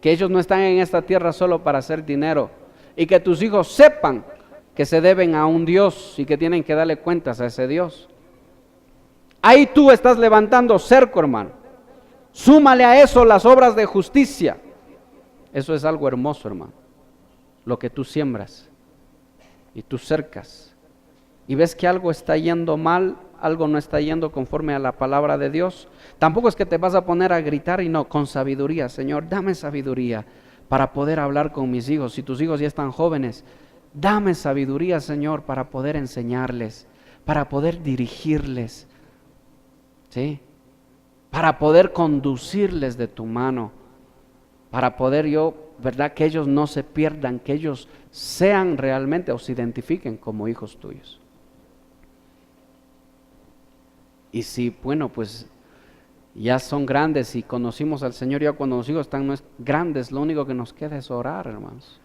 que ellos no están en esta tierra solo para hacer dinero. Y que tus hijos sepan que se deben a un Dios y que tienen que darle cuentas a ese Dios. Ahí tú estás levantando cerco, hermano. Súmale a eso las obras de justicia. Eso es algo hermoso, hermano. Lo que tú siembras y tú cercas y ves que algo está yendo mal, algo no está yendo conforme a la palabra de Dios. Tampoco es que te vas a poner a gritar, y no, con sabiduría. Señor, dame sabiduría para poder hablar con mis hijos. Si tus hijos ya están jóvenes, dame sabiduría, Señor, para poder enseñarles, para poder dirigirles, ¿sí? Para poder conducirles de tu mano, para poder ¿verdad? Que ellos no se pierdan, que ellos sean realmente o se identifiquen como hijos tuyos. Y si, bueno, pues ya son grandes y conocimos al Señor, ya cuando los hijos están grandes, lo único que nos queda es orar, hermanos.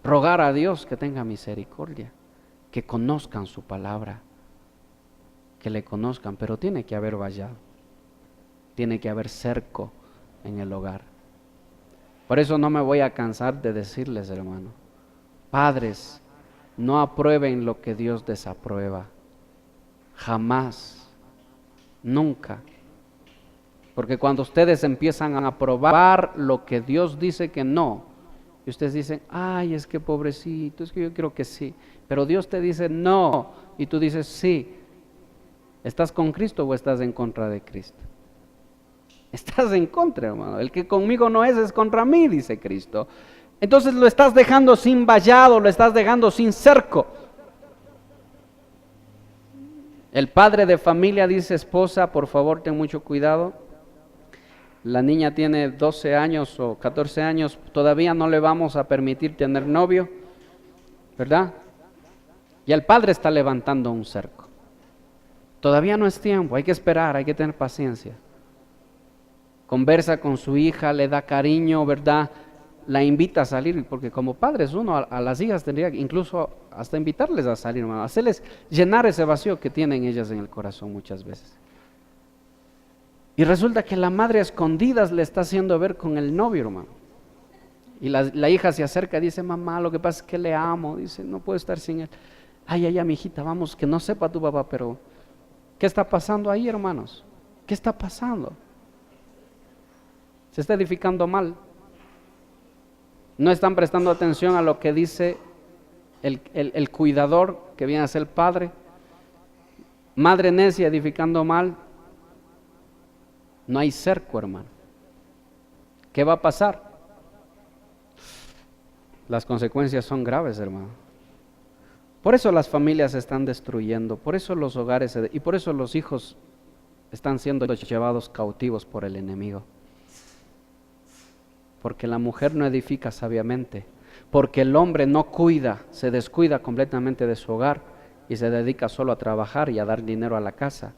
Rogar a Dios que tenga misericordia, que conozcan su palabra, que le conozcan, pero tiene que haber vallado, tiene que haber cerco en el hogar. Por eso no me voy a cansar de decirles, hermano, padres, no aprueben lo que Dios desaprueba, jamás, nunca. Porque cuando ustedes empiezan a aprobar lo que Dios dice que no, y ustedes dicen, ay, es que pobrecito, es que yo creo que sí, pero Dios te dice no, y tú dices sí, ¿estás con Cristo o estás en contra de Cristo? Estás en contra, hermano. El que conmigo no es contra mí, dice Cristo. Entonces lo estás dejando sin vallado, lo estás dejando sin cerco. El padre de familia dice, esposa, por favor, ten mucho cuidado. La niña tiene 12 años o 14 años, todavía no le vamos a permitir tener novio, ¿verdad? Y el padre está levantando un cerco. Todavía no es tiempo, hay que esperar, hay que tener paciencia. Conversa con su hija, le da cariño, ¿verdad? La invita a salir, porque como padres uno a las hijas tendría incluso hasta invitarles a salir, hermano, hacerles llenar ese vacío que tienen ellas en el corazón muchas veces. Y resulta que la madre a escondidas le está haciendo ver con el novio, hermano. Y la hija se acerca y dice, mamá, lo que pasa es que le amo, dice, no puedo estar sin él. Ay, mi hijita, vamos, que no sepa tu papá, pero ¿qué está pasando ahí, hermanos? ¿Qué está pasando? Se está edificando mal. No están prestando atención a lo que dice el cuidador, que viene a ser el padre. Madre necia edificando mal. No hay cerco, hermano. ¿Qué va a pasar? Las consecuencias son graves, hermano. Por eso las familias se están destruyendo, por eso los hogares y por eso los hijos están siendo llevados cautivos por el enemigo. Porque la mujer no edifica sabiamente, porque el hombre no cuida, se descuida completamente de su hogar y se dedica solo a trabajar y a dar dinero a la casa,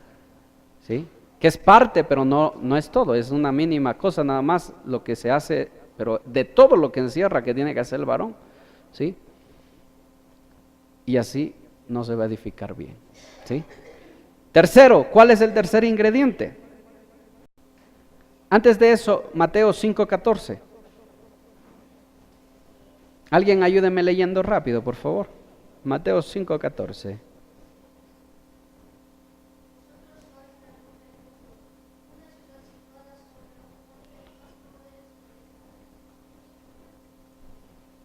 ¿sí? Que es parte, pero no es todo, es una mínima cosa nada más lo que se hace, pero de todo lo que encierra que tiene que hacer el varón, ¿sí? Y así no se va a edificar bien, ¿sí? Tercero, ¿cuál es el tercer ingrediente? Antes de eso, Mateo 5:14. Alguien ayúdeme leyendo rápido, por favor. Mateo 5:14.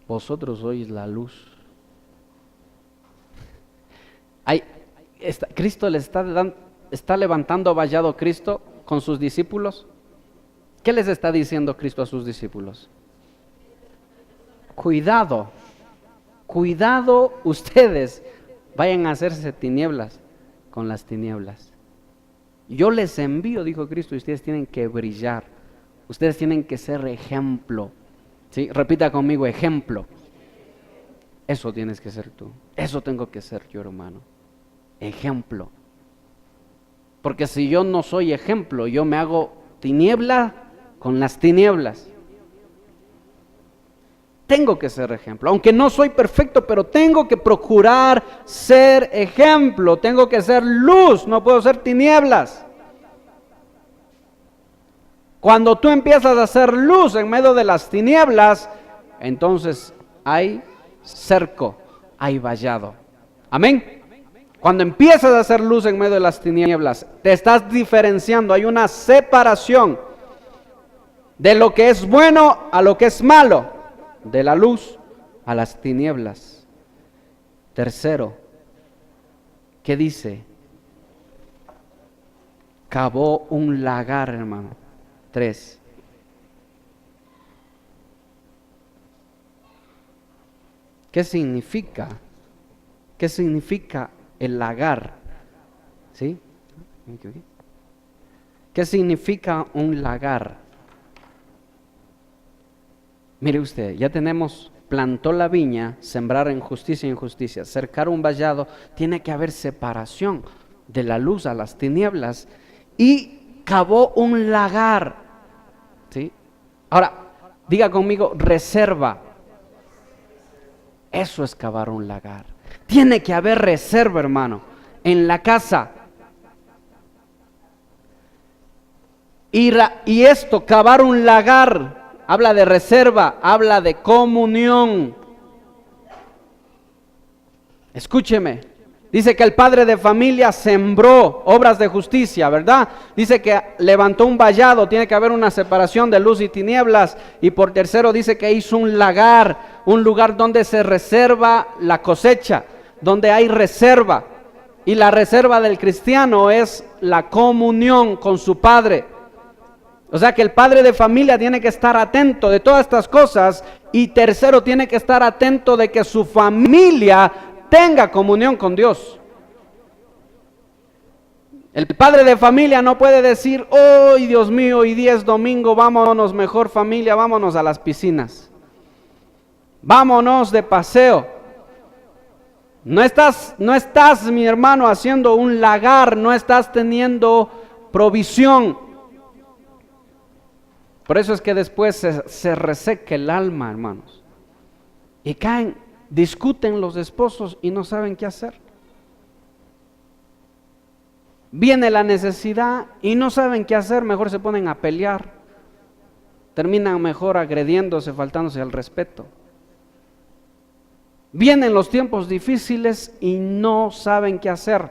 Vosotros sois la luz. Cristo le está levantando vallado Cristo con sus discípulos. ¿Qué les está diciendo Cristo a sus discípulos? Cuidado ustedes, vayan a hacerse tinieblas con las tinieblas. Yo les envío, dijo Cristo, y ustedes tienen que brillar, ustedes tienen que ser ejemplo, ¿sí? Repita conmigo, ejemplo. Eso tienes que ser tú, eso tengo que ser yo, hermano, ejemplo. Porque si yo no soy ejemplo, yo me hago tiniebla con las tinieblas. Tengo que ser ejemplo, aunque no soy perfecto, pero tengo que procurar ser ejemplo, tengo que ser luz, no puedo ser tinieblas. Cuando tú empiezas a ser luz en medio de las tinieblas, entonces hay cerco, hay vallado. Amén. Cuando empiezas a hacer luz en medio de las tinieblas, te estás diferenciando, hay una separación de lo que es bueno a lo que es malo. de la luz a las tinieblas. Tercero, ¿qué dice? Cavó un lagar, hermano. 3. ¿Qué significa? ¿Qué significa el lagar? ¿Sí? ¿Qué significa un lagar? Mire usted, ya tenemos, plantó la viña, sembrar en justicia e injusticia, cercar un vallado, tiene que haber separación de la luz a las tinieblas, y cavó un lagar. ¿Sí? Ahora, diga conmigo, reserva. Eso es cavar un lagar. Tiene que haber reserva, hermano, en la casa. Y esto, cavar un lagar, habla de reserva, habla de comunión. Escúcheme, dice que el padre de familia sembró obras de justicia, ¿verdad? Dice que levantó un vallado, tiene que haber una separación de luz y tinieblas. Y por tercero dice que hizo un lagar, un lugar donde se reserva la cosecha, donde hay reserva. Y la reserva del cristiano es la comunión con su padre. O sea que el padre de familia tiene que estar atento de todas estas cosas. Y tercero, tiene que estar atento de que su familia tenga comunión con Dios. El padre de familia no puede decir, oh Dios mío, hoy día es domingo, vámonos mejor familia, vámonos a las piscinas. Vámonos de paseo. No estás, mi hermano, haciendo un lagar, no estás teniendo provisión. Por eso es que después se reseca el alma, hermanos. Y discuten los esposos y no saben qué hacer. Viene la necesidad y no saben qué hacer, mejor se ponen a pelear. Terminan mejor agrediéndose, faltándose al respeto. Vienen los tiempos difíciles y no saben qué hacer,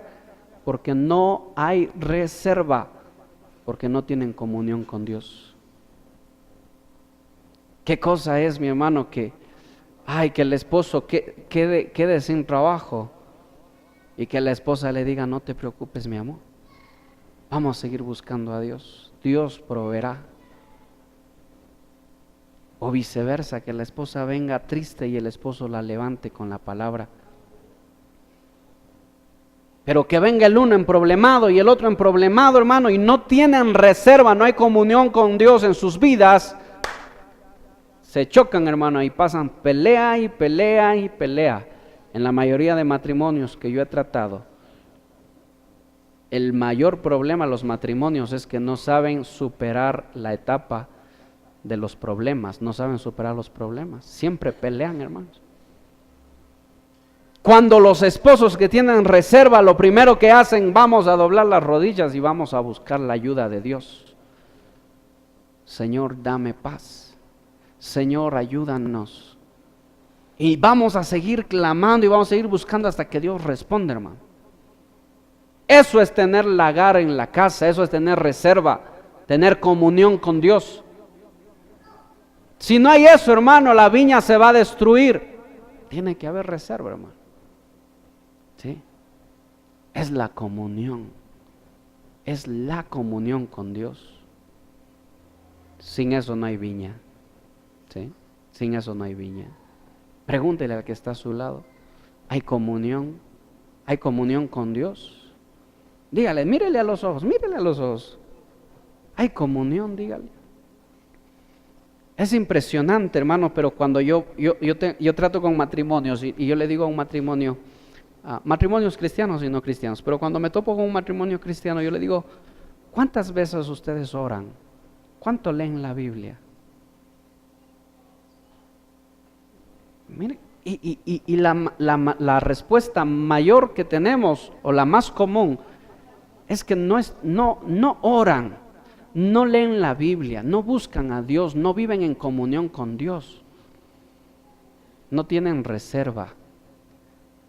porque no hay reserva, porque no tienen comunión con Dios. ¿Qué cosa es, mi hermano, que el esposo quede sin trabajo y que la esposa le diga, no te preocupes, mi amor, vamos a seguir buscando a Dios, Dios proveerá? O viceversa, que la esposa venga triste y el esposo la levante con la palabra. Pero que venga el uno emproblemado y el otro emproblemado, hermano, y no tienen reserva, no hay comunión con Dios en sus vidas, se chocan, hermano, y pasan pelea y pelea y pelea. En la mayoría de matrimonios que yo he tratado, el mayor problema de los matrimonios es que no saben superar la etapa de los problemas, no saben superar los problemas. Siempre pelean, hermanos. Cuando los esposos que tienen reserva, lo primero que hacen, vamos a doblar las rodillas y vamos a buscar la ayuda de Dios. Señor, dame paz. Señor, ayúdanos. Y vamos a seguir clamando y vamos a seguir buscando hasta que Dios responda, hermano. Eso es tener lagar en la casa, eso es tener reserva, tener comunión con Dios. Si no hay eso, hermano, la viña se va a destruir. Tiene que haber reserva, hermano. ¿Sí? Es la comunión. Es la comunión con Dios. Sin eso no hay viña. ¿Sí? Sin eso no hay viña. Pregúntele al que está a su lado. ¿Hay comunión? ¿Hay comunión con Dios? Dígale, mírele a los ojos, mírele a los ojos. ¿Hay comunión? Dígale. Es impresionante, hermano, pero cuando yo trato con matrimonios y yo le digo a un matrimonio, matrimonios cristianos y no cristianos, pero cuando me topo con un matrimonio cristiano, yo le digo, ¿cuántas veces ustedes oran? ¿Cuánto leen la Biblia? Mire, y la respuesta mayor que tenemos, o la más común, es que no oran, no leen la Biblia, no buscan a Dios, no viven en comunión con Dios, no tienen reserva,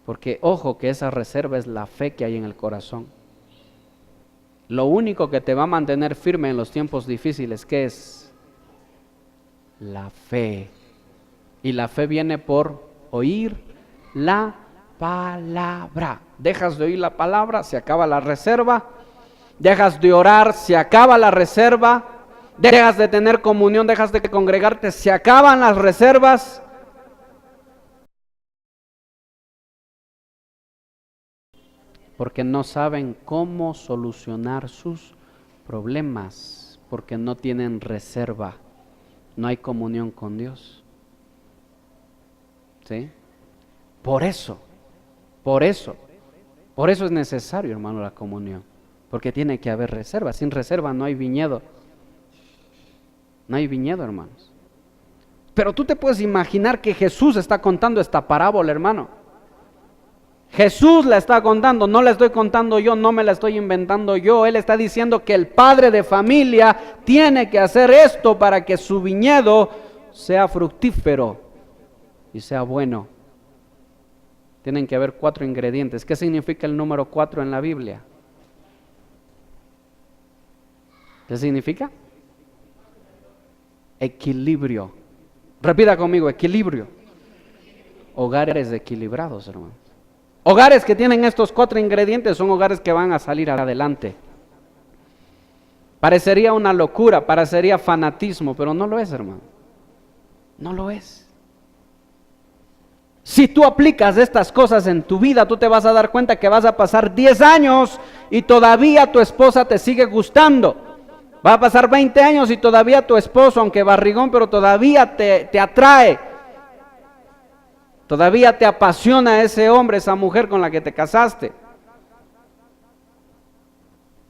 porque ojo que esa reserva es la fe que hay en el corazón. Lo único que te va a mantener firme en los tiempos difíciles, ¿qué es? La fe. Y la fe viene por oír la palabra. Dejas de oír la palabra, se acaba la reserva. Dejas de orar, se acaba la reserva. Dejas de tener comunión, dejas de congregarte, se acaban las reservas. Porque no saben cómo solucionar sus problemas, porque no tienen reserva, no hay comunión con Dios. ¿Sí? Por eso es necesario, hermano, la comunión, porque tiene que haber reserva. Sin reserva no hay viñedo. No hay viñedo, hermanos. Pero tú te puedes imaginar que Jesús está contando esta parábola, hermano. Jesús la está contando, no la estoy contando yo, no me la estoy inventando yo. Él está diciendo que el padre de familia tiene que hacer esto para que su viñedo sea fructífero y sea bueno. Tienen que haber 4 ingredientes. ¿Qué significa el número 4 en la Biblia? ¿Qué significa? Equilibrio. Repita conmigo, equilibrio. Hogares equilibrados, hermanos. Hogares que tienen estos 4 ingredientes son hogares que van a salir adelante. Parecería una locura, parecería fanatismo, pero no lo es, hermano. No lo es. Si tú aplicas estas cosas en tu vida, tú te vas a dar cuenta que vas a pasar 10 años y todavía tu esposa te sigue gustando. Va a pasar 20 años y todavía tu esposo, aunque barrigón, pero todavía te atrae. Todavía te apasiona ese hombre, esa mujer con la que te casaste.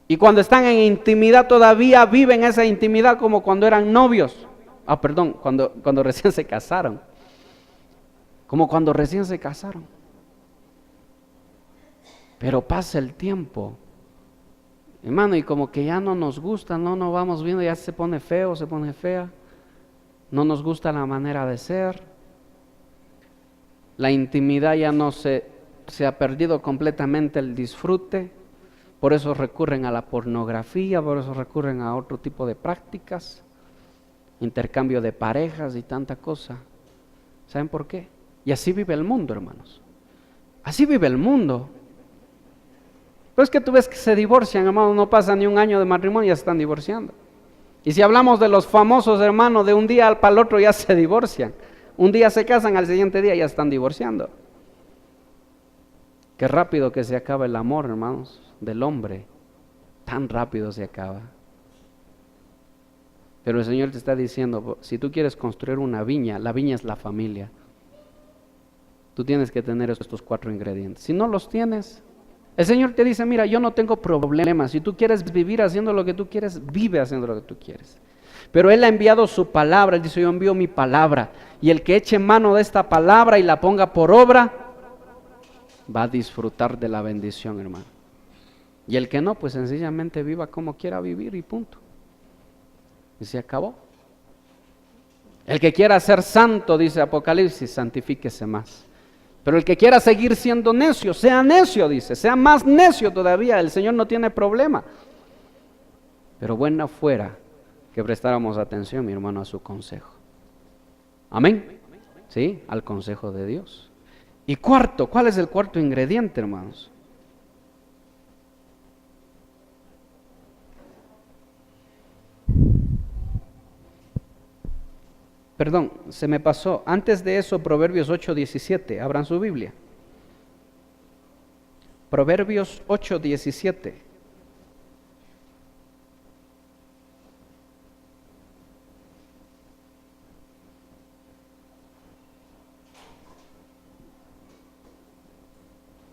Y cuando están en intimidad todavía viven esa intimidad como cuando eran novios. Cuando recién se casaron. Como cuando recién se casaron. Pero pasa el tiempo, hermano, y como que ya no nos gusta, no nos vamos viendo, ya se pone feo, se pone fea. No nos gusta la manera de ser. La intimidad ya no se ha perdido completamente el disfrute. Por eso recurren a la pornografía, por eso recurren a otro tipo de prácticas, intercambio de parejas y tanta cosa. ¿Saben por qué? Y así vive el mundo, hermanos. Así vive el mundo. Pero es que tú ves que se divorcian, hermanos, no pasa ni un año de matrimonio y ya se están divorciando. Y si hablamos de los famosos, hermanos, de un día para el otro ya se divorcian. Un día se casan, al siguiente día ya están divorciando. Qué rápido que se acaba el amor, hermanos, del hombre. Tan rápido se acaba. Pero el Señor te está diciendo, si tú quieres construir una viña, la viña es la familia. Tú tienes que tener estos 4 ingredientes. Si no los tienes, el Señor te dice, mira, yo no tengo problemas. Si tú quieres vivir haciendo lo que tú quieres, vive haciendo lo que tú quieres. Pero Él ha enviado su palabra. Él dice, yo envío mi palabra. Y el que eche mano de esta palabra y la ponga por obra, va a disfrutar de la bendición, hermano. Y el que no, pues sencillamente viva como quiera vivir y punto. Y se acabó. El que quiera ser santo, dice Apocalipsis, santifíquese más. Pero el que quiera seguir siendo necio, sea necio, dice, sea más necio todavía. El Señor no tiene problema. Pero bueno fuera que prestáramos atención, mi hermano, a su consejo. Amén. ¿Sí? Al consejo de Dios. Y cuarto, ¿cuál es el cuarto ingrediente, hermanos? Perdón, se me pasó. Antes de eso, Proverbios 8:17. Abran su Biblia. Proverbios 8:17.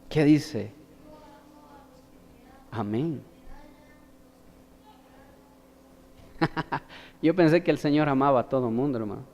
¿Qué dice? Amén. Yo pensé que el Señor amaba a todo mundo, hermano.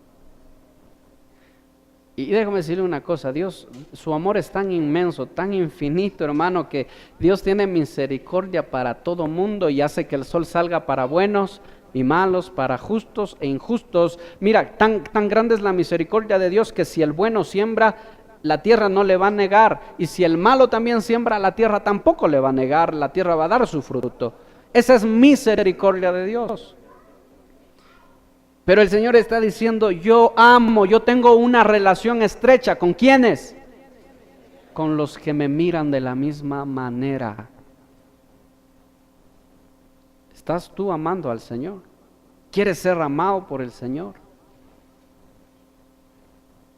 Y déjame decirle una cosa, Dios, su amor es tan inmenso, tan infinito, hermano, que Dios tiene misericordia para todo mundo y hace que el sol salga para buenos y malos, para justos e injustos. Mira, tan grande es la misericordia de Dios que si el bueno siembra, la tierra no le va a negar, y si el malo también siembra, la tierra tampoco le va a negar, la tierra va a dar su fruto. Esa es misericordia de Dios. Pero el Señor está diciendo, yo amo, yo tengo una relación estrecha. ¿Con quiénes? Con los que me miran de la misma manera. ¿Estás tú amando al Señor? ¿Quieres ser amado por el Señor?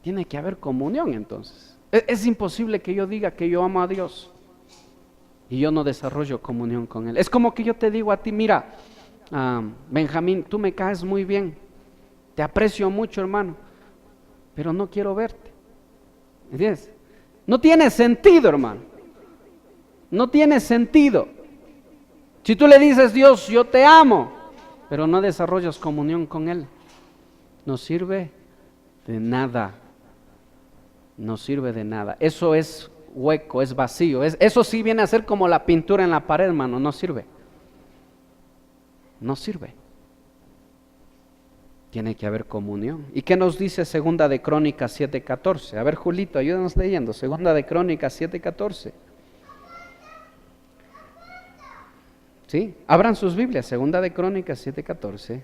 Tiene que haber comunión entonces. Es imposible que yo diga que yo amo a Dios y yo no desarrollo comunión con Él. Es como que yo te digo a ti, mira, Benjamín, tú me caes muy bien, te aprecio mucho, hermano, pero no quiero verte. ¿Entiendes? No tiene sentido, hermano. No tiene sentido. Si tú le dices, Dios, yo te amo, pero no desarrollas comunión con Él, no sirve de nada. No sirve de nada. Eso es hueco, es vacío. Eso sí viene a ser como la pintura en la pared, hermano. No sirve. No sirve. Tiene que haber comunión. ¿Y qué nos dice Segunda de Crónicas 7:14? A ver, Julito, ayúdanos leyendo. Segunda de Crónicas 7:14. ¿Sí? Abran sus Biblias. Segunda de Crónicas 7:14.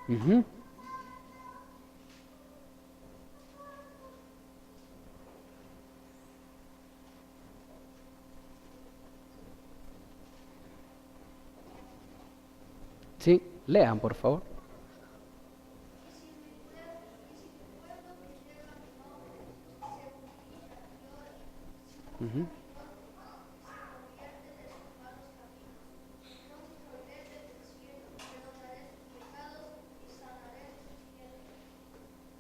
Uh-huh. Sí, lean por favor. Uh-huh.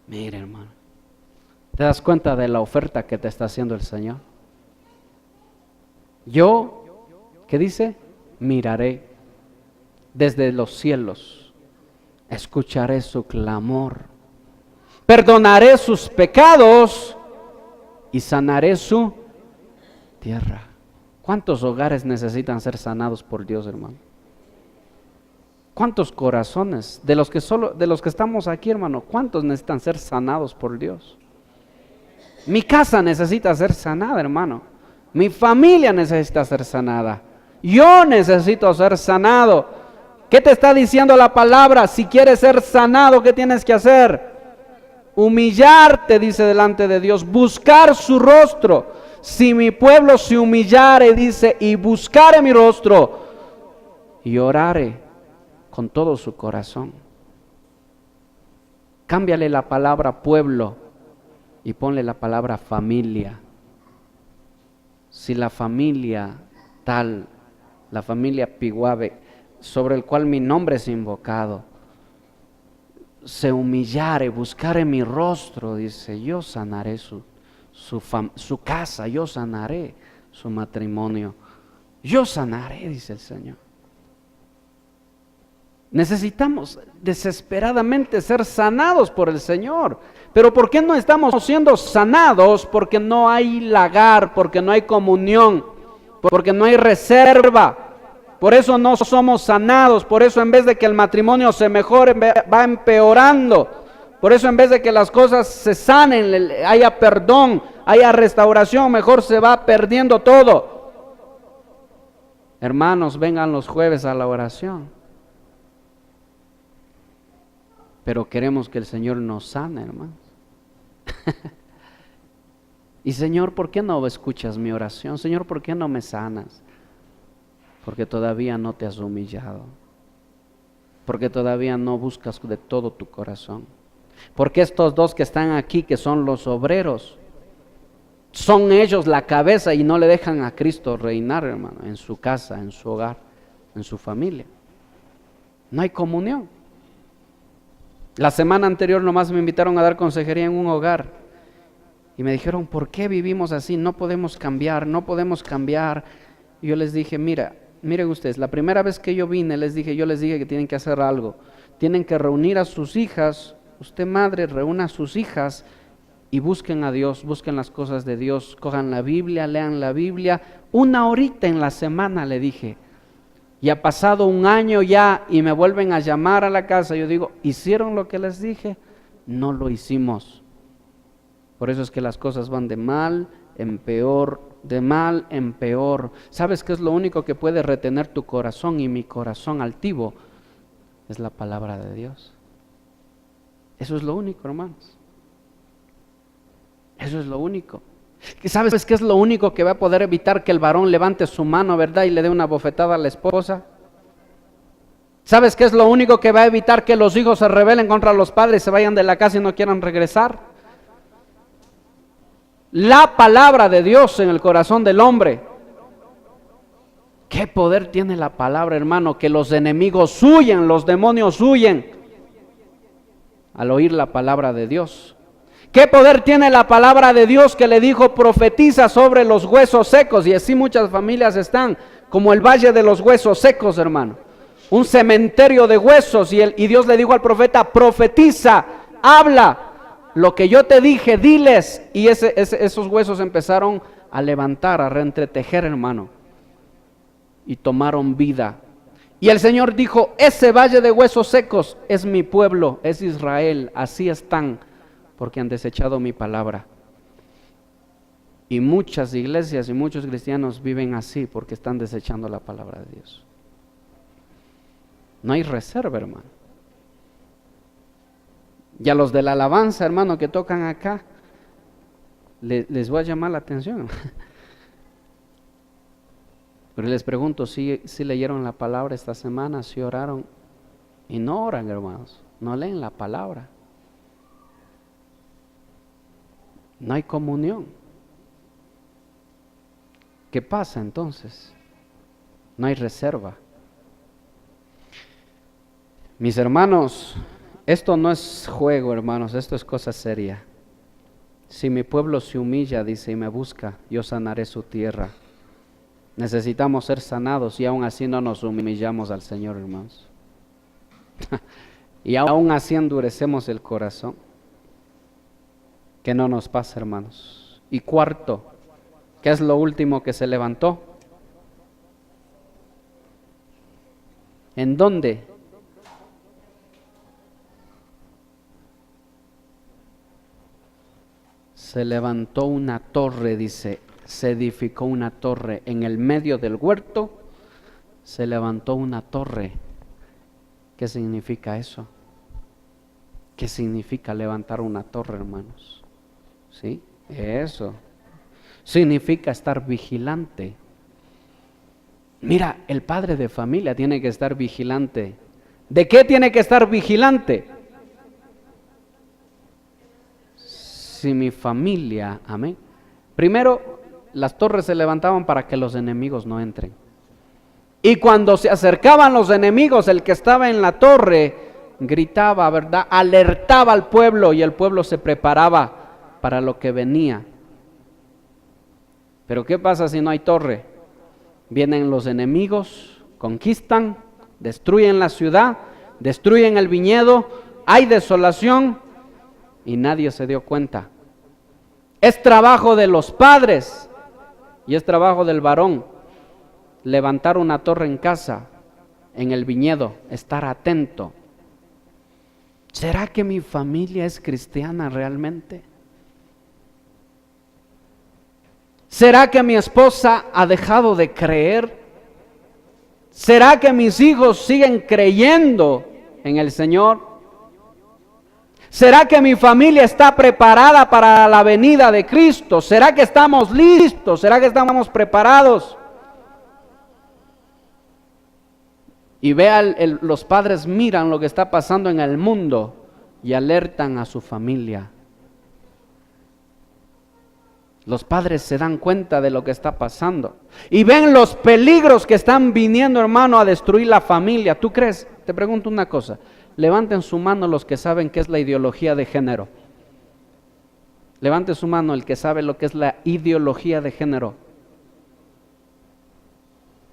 Mira, hermano, ¿te das cuenta de la oferta que te está haciendo el Señor? Yo, ¿qué dice? Miraré desde los cielos, escucharé su clamor, perdonaré sus pecados y sanaré su tierra. ¿Cuántos hogares necesitan ser sanados por Dios, hermano? ¿Cuántos corazones de los que estamos aquí, hermano? ¿Cuántos necesitan ser sanados por Dios? Mi casa necesita ser sanada, hermano. Mi familia necesita ser sanada. Yo necesito ser sanado. ¿Qué te está diciendo la palabra? Si quieres ser sanado, ¿qué tienes que hacer? Humillarte, dice, delante de Dios, buscar su rostro. Si mi pueblo se humillare, dice, y buscare mi rostro, y orare con todo su corazón. Cámbiale la palabra pueblo y ponle la palabra familia. Si la familia tal, la familia Piguave, sobre el cual mi nombre es invocado, se humillare, buscare mi rostro, dice, yo sanaré su casa, yo sanaré su matrimonio, yo sanaré, dice el Señor. Necesitamos desesperadamente ser sanados por el Señor. Pero ¿por qué no estamos siendo sanados? Porque no hay lagar, porque no hay comunión, porque no hay reserva. Por eso no somos sanados. Por eso en vez de que el matrimonio se mejore, va empeorando. Por eso en vez de que las cosas se sanen, haya perdón, haya restauración, mejor se va perdiendo todo. Hermanos, vengan los jueves a la oración. Pero queremos que el Señor nos sane, hermanos. Y Señor, ¿por qué no escuchas mi oración? Señor, ¿por qué no me sanas? Porque todavía no te has humillado. Porque todavía no buscas de todo tu corazón. Porque estos dos que están aquí, que son los obreros, son ellos la cabeza y no le dejan a Cristo reinar, hermano, en su casa, en su hogar, en su familia. No hay comunión. La semana anterior nomás me invitaron a dar consejería en un hogar y me dijeron, ¿por qué vivimos así? No podemos cambiar, no podemos cambiar. Y yo les dije, miren ustedes, la primera vez que yo vine, yo les dije que tienen que hacer algo. Tienen que reunir a sus hijas, usted madre, reúna a sus hijas y busquen a Dios, busquen las cosas de Dios, cojan la Biblia, lean la Biblia, 1 horita en la semana, le dije. Y ha pasado un año ya y me vuelven a llamar a la casa. Yo digo, ¿hicieron lo que les dije? No lo hicimos. Por eso es que las cosas van de mal en peor, de mal en peor. ¿Sabes qué es lo único que puede retener tu corazón y mi corazón altivo? Es la palabra de Dios. Eso es lo único, hermanos. Eso es lo único. ¿Sabes qué es lo único que va a poder evitar que el varón levante su mano, verdad, y le dé una bofetada a la esposa? ¿Sabes qué es lo único que va a evitar que los hijos se rebelen contra los padres, se vayan de la casa y no quieran regresar? La palabra de Dios en el corazón del hombre. ¿Qué poder tiene la palabra, hermano? Que los enemigos huyen, los demonios huyen al oír la palabra de Dios. ¿Qué poder tiene la palabra de Dios que le dijo, profetiza sobre los huesos secos? Y así muchas familias están como el valle de los huesos secos, hermano. Un cementerio de huesos y Dios le dijo al profeta, profetiza, habla. Lo que yo te dije, diles. Y esos huesos empezaron a levantar, a reentretejer, hermano. Y tomaron vida. Y el Señor dijo, ese valle de huesos secos es mi pueblo, es Israel. Así están, porque han desechado mi palabra. Y muchas iglesias y muchos cristianos viven así, porque están desechando la palabra de Dios. No hay reserva, hermano. Y a los de la alabanza, hermano, que tocan acá, les voy a llamar la atención. Pero les pregunto, si leyeron la palabra esta semana, si oraron, y no oran, hermanos, no leen la palabra. No hay comunión. ¿Qué pasa entonces? No hay reserva. Mis hermanos, esto no es juego, hermanos, esto es cosa seria. Si mi pueblo se humilla, dice, y me busca, yo sanaré su tierra. Necesitamos ser sanados y aún así no nos humillamos al Señor, hermanos. Y aún así endurecemos el corazón. Que no nos pase, hermanos. Y cuarto, ¿qué es lo último que se levantó? ¿En dónde? Se levantó una torre, dice, se edificó una torre. En el medio del huerto se levantó una torre. ¿Qué significa eso? ¿Qué significa levantar una torre, hermanos? ¿Sí? Eso. Significa estar vigilante. Mira, el padre de familia tiene que estar vigilante. ¿De qué tiene que estar vigilante? Si mi familia, amén. Primero, las torres se levantaban para que los enemigos no entren. Y cuando se acercaban los enemigos, el que estaba en la torre gritaba, ¿verdad? Alertaba al pueblo y el pueblo se preparaba para lo que venía. Pero ¿qué pasa si no hay torre? Vienen los enemigos, conquistan, destruyen la ciudad, destruyen el viñedo, hay desolación y nadie se dio cuenta. Es trabajo de los padres y es trabajo del varón levantar una torre en casa, en el viñedo, estar atento. ¿Será que mi familia es cristiana realmente? ¿Será que mi esposa ha dejado de creer? ¿Será que mis hijos siguen creyendo en el Señor? ¿Será que mi familia está preparada para la venida de Cristo? ¿Será que estamos listos? ¿Será que estamos preparados? Y los padres miran lo que está pasando en el mundo y alertan a su familia. Los padres se dan cuenta de lo que está pasando y ven los peligros que están viniendo, hermano, a destruir la familia. ¿Tú crees? Te pregunto una cosa. Levanten su mano los que saben qué es la ideología de género. Levante su mano el que sabe lo que es la ideología de género.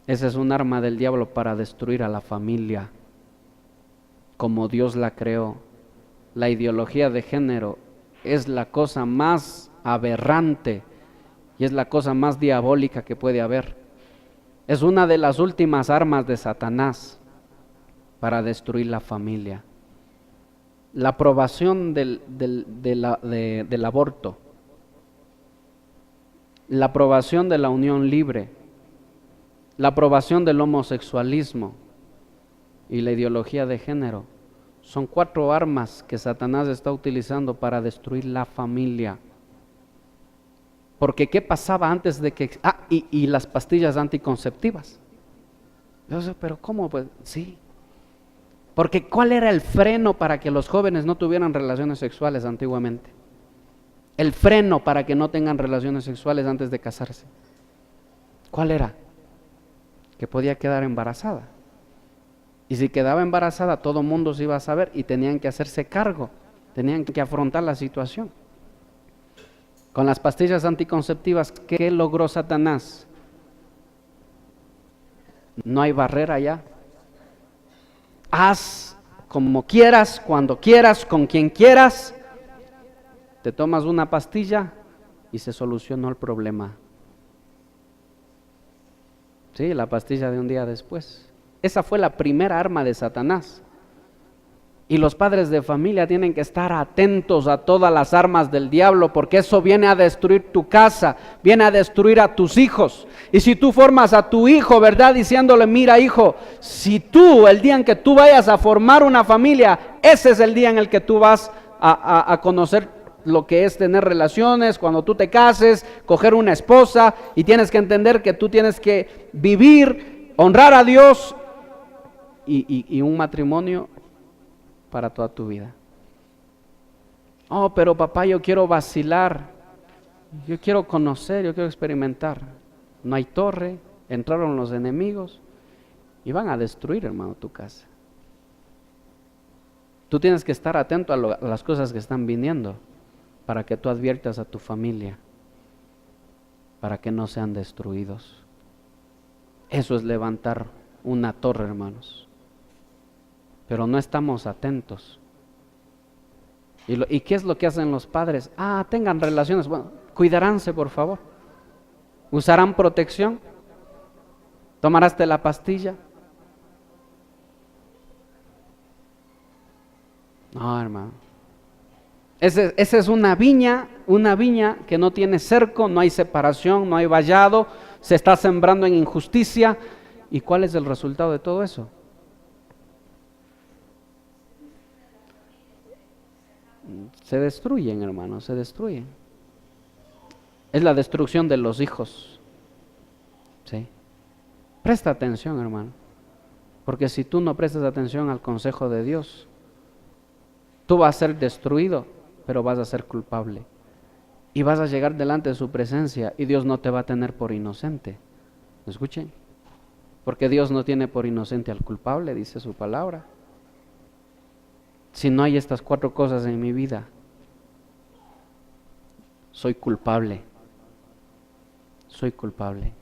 Ese es un arma del diablo para destruir a la familia, como Dios la creó. La ideología de género es la cosa más aberrante y es la cosa más diabólica que puede haber. Es una de las últimas armas de Satanás para destruir la familia. La aprobación del aborto, la aprobación de la unión libre, la aprobación del homosexualismo y la ideología de género son 4 armas que Satanás está utilizando para destruir la familia. Porque ¿qué pasaba antes de que... y las pastillas anticonceptivas? Yo sé, pero ¿cómo? Pues sí. Porque ¿cuál era el freno para que los jóvenes no tuvieran relaciones sexuales antiguamente? El freno para que no tengan relaciones sexuales antes de casarse. ¿Cuál era? Que podía quedar embarazada. Y si quedaba embarazada, todo el mundo se iba a saber y tenían que hacerse cargo, tenían que afrontar la situación. Con las pastillas anticonceptivas, ¿qué logró Satanás? No hay barrera ya. Haz como quieras, cuando quieras, con quien quieras. Te tomas una pastilla y se solucionó el problema. Sí, la pastilla de un día después. Esa fue la primera arma de Satanás. Y los padres de familia tienen que estar atentos a todas las armas del diablo, porque eso viene a destruir tu casa, viene a destruir a tus hijos. Y si tú formas a tu hijo, ¿verdad? Diciéndole, mira hijo, si tú, el día en que tú vayas a formar una familia, ese es el día en el que tú vas a conocer lo que es tener relaciones, cuando tú te cases, coger una esposa, y tienes que entender que tú tienes que vivir, honrar a Dios y un matrimonio para toda tu vida. Oh, pero papá, yo quiero vacilar, yo quiero conocer, yo quiero experimentar. No hay torre, entraron los enemigos y van a destruir, hermano, tu casa. Tú tienes que estar atento a las cosas que están viniendo para que tú adviertas a tu familia, para que no sean destruidos. Eso es levantar una torre, hermanos. Pero no estamos atentos. ¿Y qué es lo que hacen los padres? Tengan relaciones. Bueno, cuidaránse, por favor. ¿Usarán protección? ¿Tomarás la pastilla? No, hermano. Esa es una viña que no tiene cerco, no hay separación, no hay vallado, se está sembrando en injusticia. ¿Y cuál es el resultado de todo eso? Se destruyen, hermanos, se destruyen. Es la destrucción de los hijos. ¿Sí? Presta atención, hermano. Porque si tú no prestas atención al consejo de Dios, tú vas a ser destruido, pero vas a ser culpable. Y vas a llegar delante de su presencia y Dios no te va a tener por inocente. ¿Escuchen? Porque Dios no tiene por inocente al culpable, dice su palabra. Si no hay estas 4 cosas en mi vida, soy culpable. Soy culpable.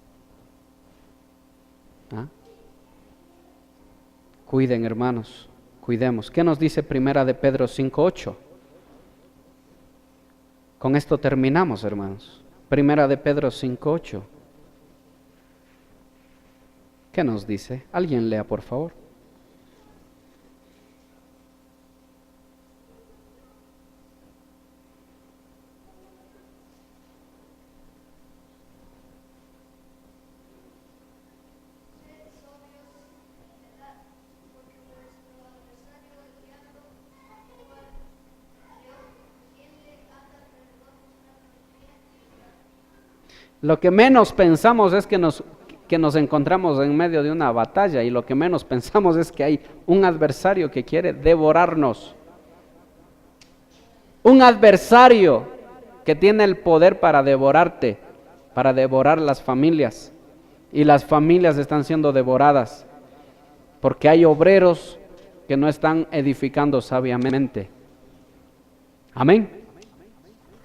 Cuiden, hermanos, cuidemos. ¿Qué nos dice Primera de Pedro 5:8? Con esto terminamos, hermanos. Primera de Pedro 5:8. ¿Qué nos dice? Alguien lea, por favor. Lo que menos pensamos es que nos encontramos en medio de una batalla, y lo que menos pensamos es que hay un adversario que quiere devorarnos. Un adversario que tiene el poder para devorarte, para devorar las familias. Y las familias están siendo devoradas porque hay obreros que no están edificando sabiamente. Amén.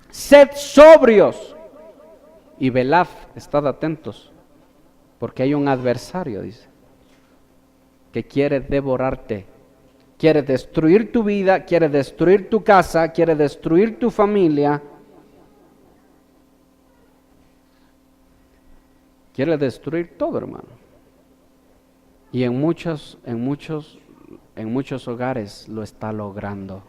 Sed sobrios y velad, estad atentos, porque hay un adversario, dice, que quiere devorarte, quiere destruir tu vida, quiere destruir tu casa, quiere destruir tu familia, quiere destruir todo, hermano. Y en muchos hogares lo está logrando.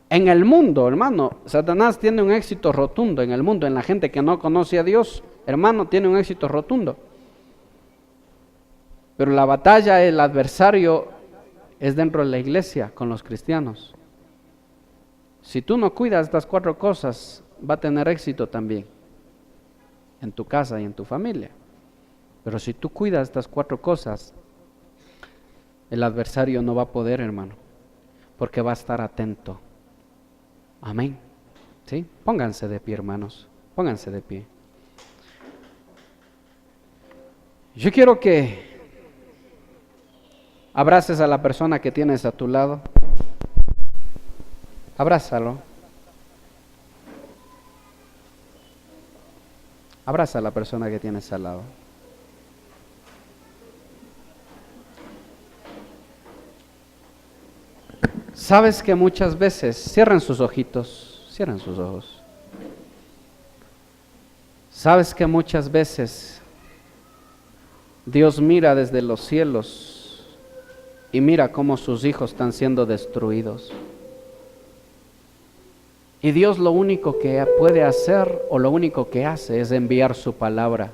En el mundo, hermano, Satanás tiene un éxito rotundo en el mundo, en la gente que no conoce a Dios, hermano, tiene un éxito rotundo. Pero la batalla, el adversario es dentro de la iglesia con los cristianos. Si tú no cuidas estas 4 cosas, va a tener éxito también en tu casa y en tu familia. Pero si tú cuidas estas 4 cosas, el adversario no va a poder, hermano, porque va a estar atento. Amén. ¿Sí? Pónganse de pie, hermanos. Pónganse de pie. Yo quiero que abraces a la persona que tienes a tu lado. Abrázalo. Abraza a la persona que tienes al lado. Sabes que muchas veces, cierren sus ojitos, cierren sus ojos. Sabes que muchas veces Dios mira desde los cielos y mira cómo sus hijos están siendo destruidos. Y Dios lo único que puede hacer o lo único que hace es enviar su palabra.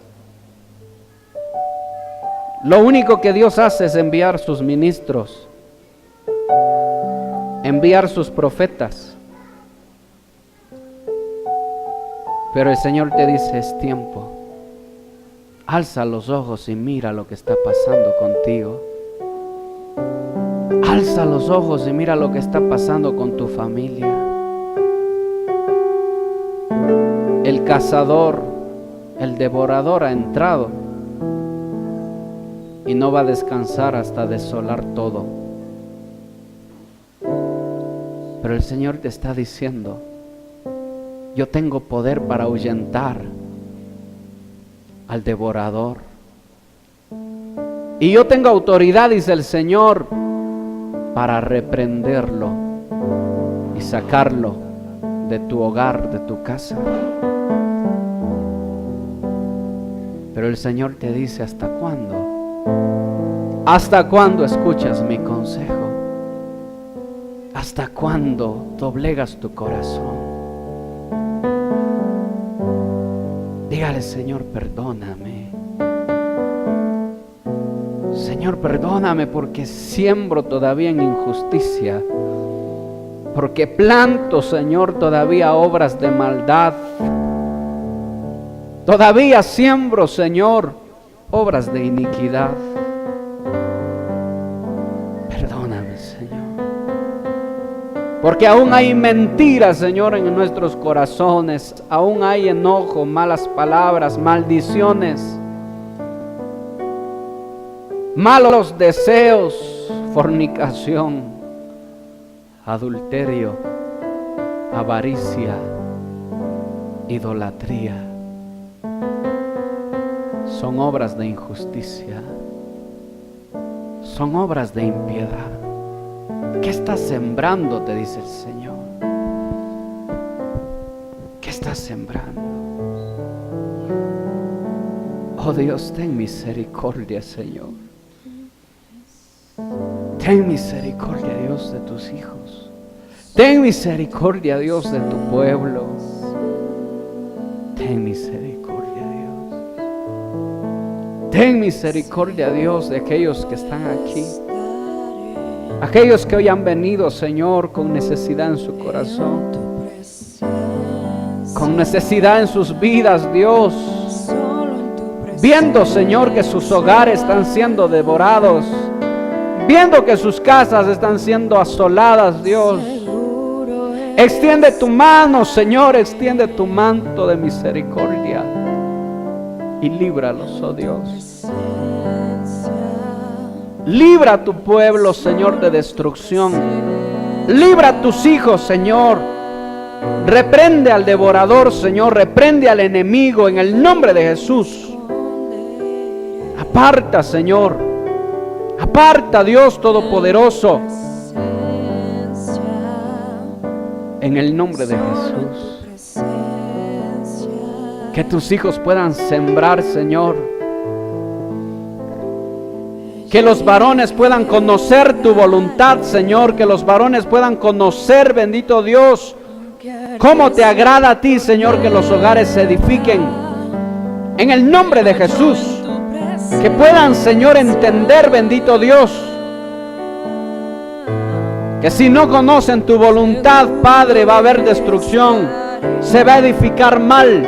Lo único que Dios hace es enviar sus ministros, enviar sus profetas. Pero el Señor te dice, es tiempo. Alza los ojos y mira lo que está pasando contigo. Alza los ojos y mira lo que está pasando con tu familia. El cazador, el devorador ha entrado y no va a descansar hasta desolar todo. Pero el Señor te está diciendo, yo tengo poder para ahuyentar al devorador. Y yo tengo autoridad, dice el Señor, para reprenderlo y sacarlo de tu hogar, de tu casa. Pero el Señor te dice, ¿hasta cuándo? ¿Hasta cuándo escuchas mi consejo? ¿Hasta cuándo doblegas tu corazón? Dígale, Señor, perdóname. Señor, perdóname porque siembro todavía en injusticia. Porque planto, Señor, todavía obras de maldad. Todavía siembro, Señor, obras de iniquidad. Perdóname, Señor. Porque aún hay mentiras, Señor, en nuestros corazones. Aún hay enojo, malas palabras, maldiciones, malos deseos, fornicación, adulterio, avaricia, idolatría. Son obras de injusticia, son obras de impiedad. ¿Qué estás sembrando? Te dice el Señor. ¿Qué estás sembrando? Oh Dios, ten misericordia, Señor. Ten misericordia, Dios, de tus hijos. Ten misericordia, Dios, de tu pueblo. Ten misericordia, Dios. Ten misericordia, Dios, de aquellos que están aquí. Aquellos que hoy han venido, Señor, con necesidad en su corazón, con necesidad en sus vidas, Dios, viendo, Señor, que sus hogares están siendo devorados, viendo que sus casas están siendo asoladas, Dios. Extiende tu mano, Señor, extiende tu manto de misericordia y líbralos, oh Dios. Libra a tu pueblo, Señor, de destrucción. Libra a tus hijos, Señor. Reprende al devorador, Señor. Reprende al enemigo en el nombre de Jesús. Aparta, Señor. Aparta, Dios Todopoderoso. En el nombre de Jesús. Que tus hijos puedan sembrar, Señor, Que los varones puedan conocer tu voluntad, Señor. Que los varones puedan conocer, bendito Dios, cómo te agrada a ti, Señor, que los hogares se edifiquen. En el nombre de Jesús. Que puedan, Señor, entender, bendito Dios, que si no conocen tu voluntad, Padre, va a haber destrucción. Se va a edificar mal.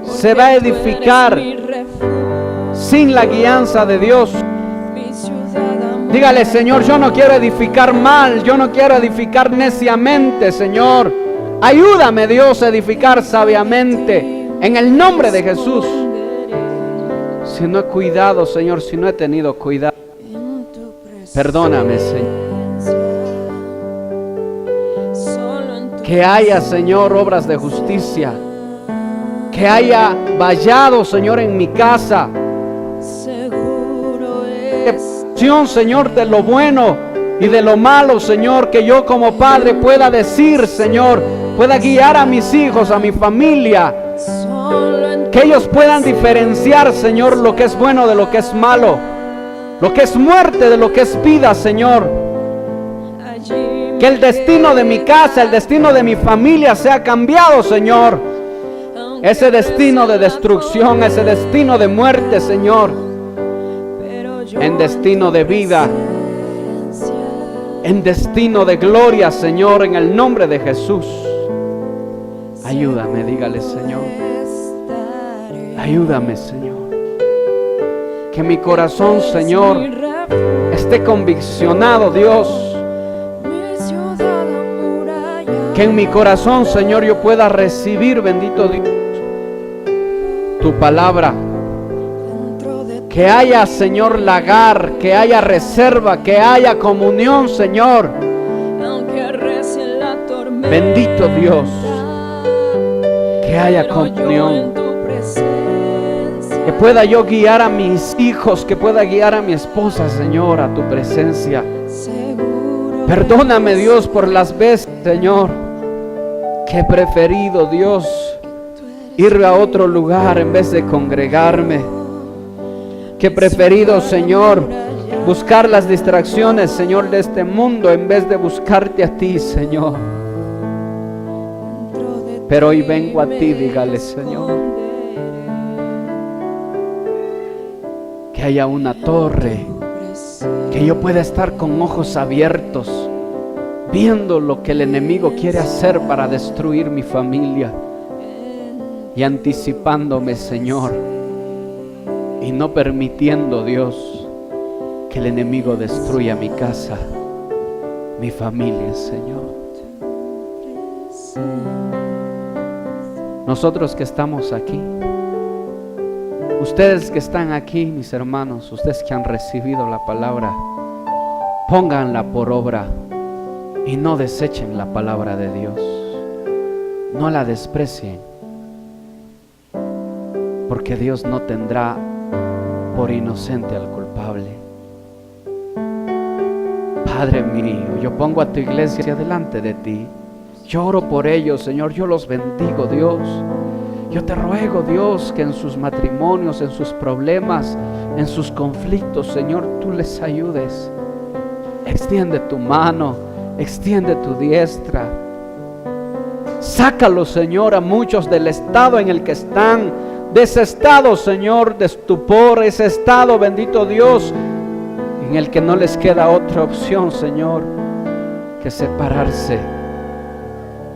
Se va a edificar sin la guianza de Dios. Dígale, Señor, yo no quiero edificar mal. Yo no quiero edificar neciamente, Señor. Ayúdame, Dios, a edificar sabiamente. En el nombre de Jesús. Si no he cuidado, Señor, si no he tenido cuidado, perdóname, Señor. Que haya, Señor, obras de justicia. Que haya vallado, Señor, en mi casa. Señor, de lo bueno y de lo malo, Señor, que yo como padre pueda decir, Señor, pueda guiar a mis hijos, a mi familia. Que ellos puedan diferenciar, Señor, lo que es bueno de lo que es malo, lo que es muerte de lo que es vida, Señor. Que el destino de mi casa, el destino de mi familia sea cambiado, Señor. Ese destino de destrucción, ese destino de muerte, Señor, en destino de vida, en destino de gloria, Señor, en el nombre de Jesús. Ayúdame, dígale, Señor. Ayúdame, Señor. Que mi corazón, Señor, esté conviccionado, Dios. Que en mi corazón, Señor, yo pueda recibir, bendito Dios, tu palabra. Que haya, Señor, lagar, que haya reserva, que haya comunión, Señor. Bendito Dios. Que haya comunión. Que pueda yo guiar a mis hijos, que pueda guiar a mi esposa, Señor, a tu presencia. Perdóname, Dios, por las veces, Señor, que he preferido, Dios, ir a otro lugar en vez de congregarme. Que he preferido, Señor, buscar las distracciones, Señor, de este mundo en vez de buscarte a ti, Señor. Pero hoy vengo a ti, dígale, Señor. Que haya una torre, que yo pueda estar con ojos abiertos, viendo lo que el enemigo quiere hacer para destruir mi familia, y anticipándome, Señor, y no permitiendo, Dios, que el enemigo destruya mi casa, mi familia, Señor. Nosotros que estamos aquí, ustedes que están aquí, mis hermanos, ustedes que han recibido la palabra, pónganla por obra y no desechen la palabra de Dios. No la desprecien, porque Dios no tendrá por inocente al culpable. Padre mío, yo pongo a tu iglesia delante de ti. Yo oro por ellos, Señor, yo los bendigo, Dios. Yo te ruego, Dios, que en sus matrimonios, en sus problemas, en sus conflictos, Señor, tú les ayudes. Extiende tu mano, extiende tu diestra. Sácalos, Señor, a muchos del estado en el que están, de ese estado, Señor, de estupor, ese estado, bendito Dios, en el que no les queda otra opción, Señor, que separarse.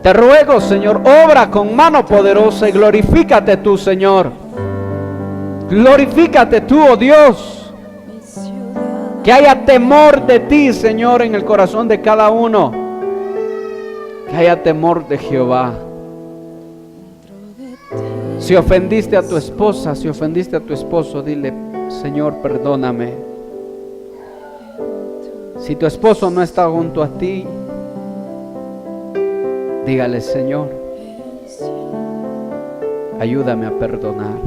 Te ruego, Señor, obra con mano poderosa y glorifícate tú, Señor. Glorifícate tú, oh Dios. Que haya temor de ti, Señor, en el corazón de cada uno. Que haya temor de Jehová. Si ofendiste a tu esposa, si ofendiste a tu esposo, dile, Señor, perdóname. Si tu esposo no está junto a ti, dígale, Señor, ayúdame a perdonar.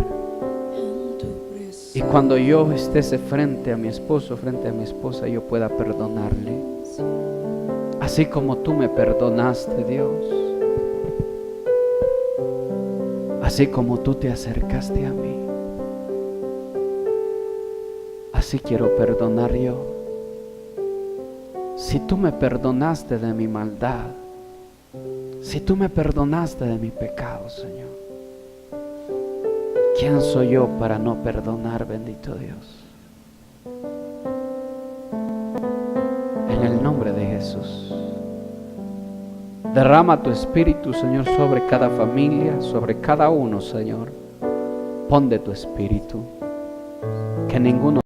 Y cuando yo esté frente a mi esposo, frente a mi esposa, yo pueda perdonarle. Así como tú me perdonaste, Dios. Así como tú te acercaste a mí. Así sí quiero perdonar yo. Si tú me perdonaste de mi maldad, si tú me perdonaste de mi pecado, Señor, ¿quién soy yo para no perdonar, bendito Dios? En el nombre de Jesús, derrama tu Espíritu, Señor, sobre cada familia, sobre cada uno, Señor. Pon de tu Espíritu, que ninguno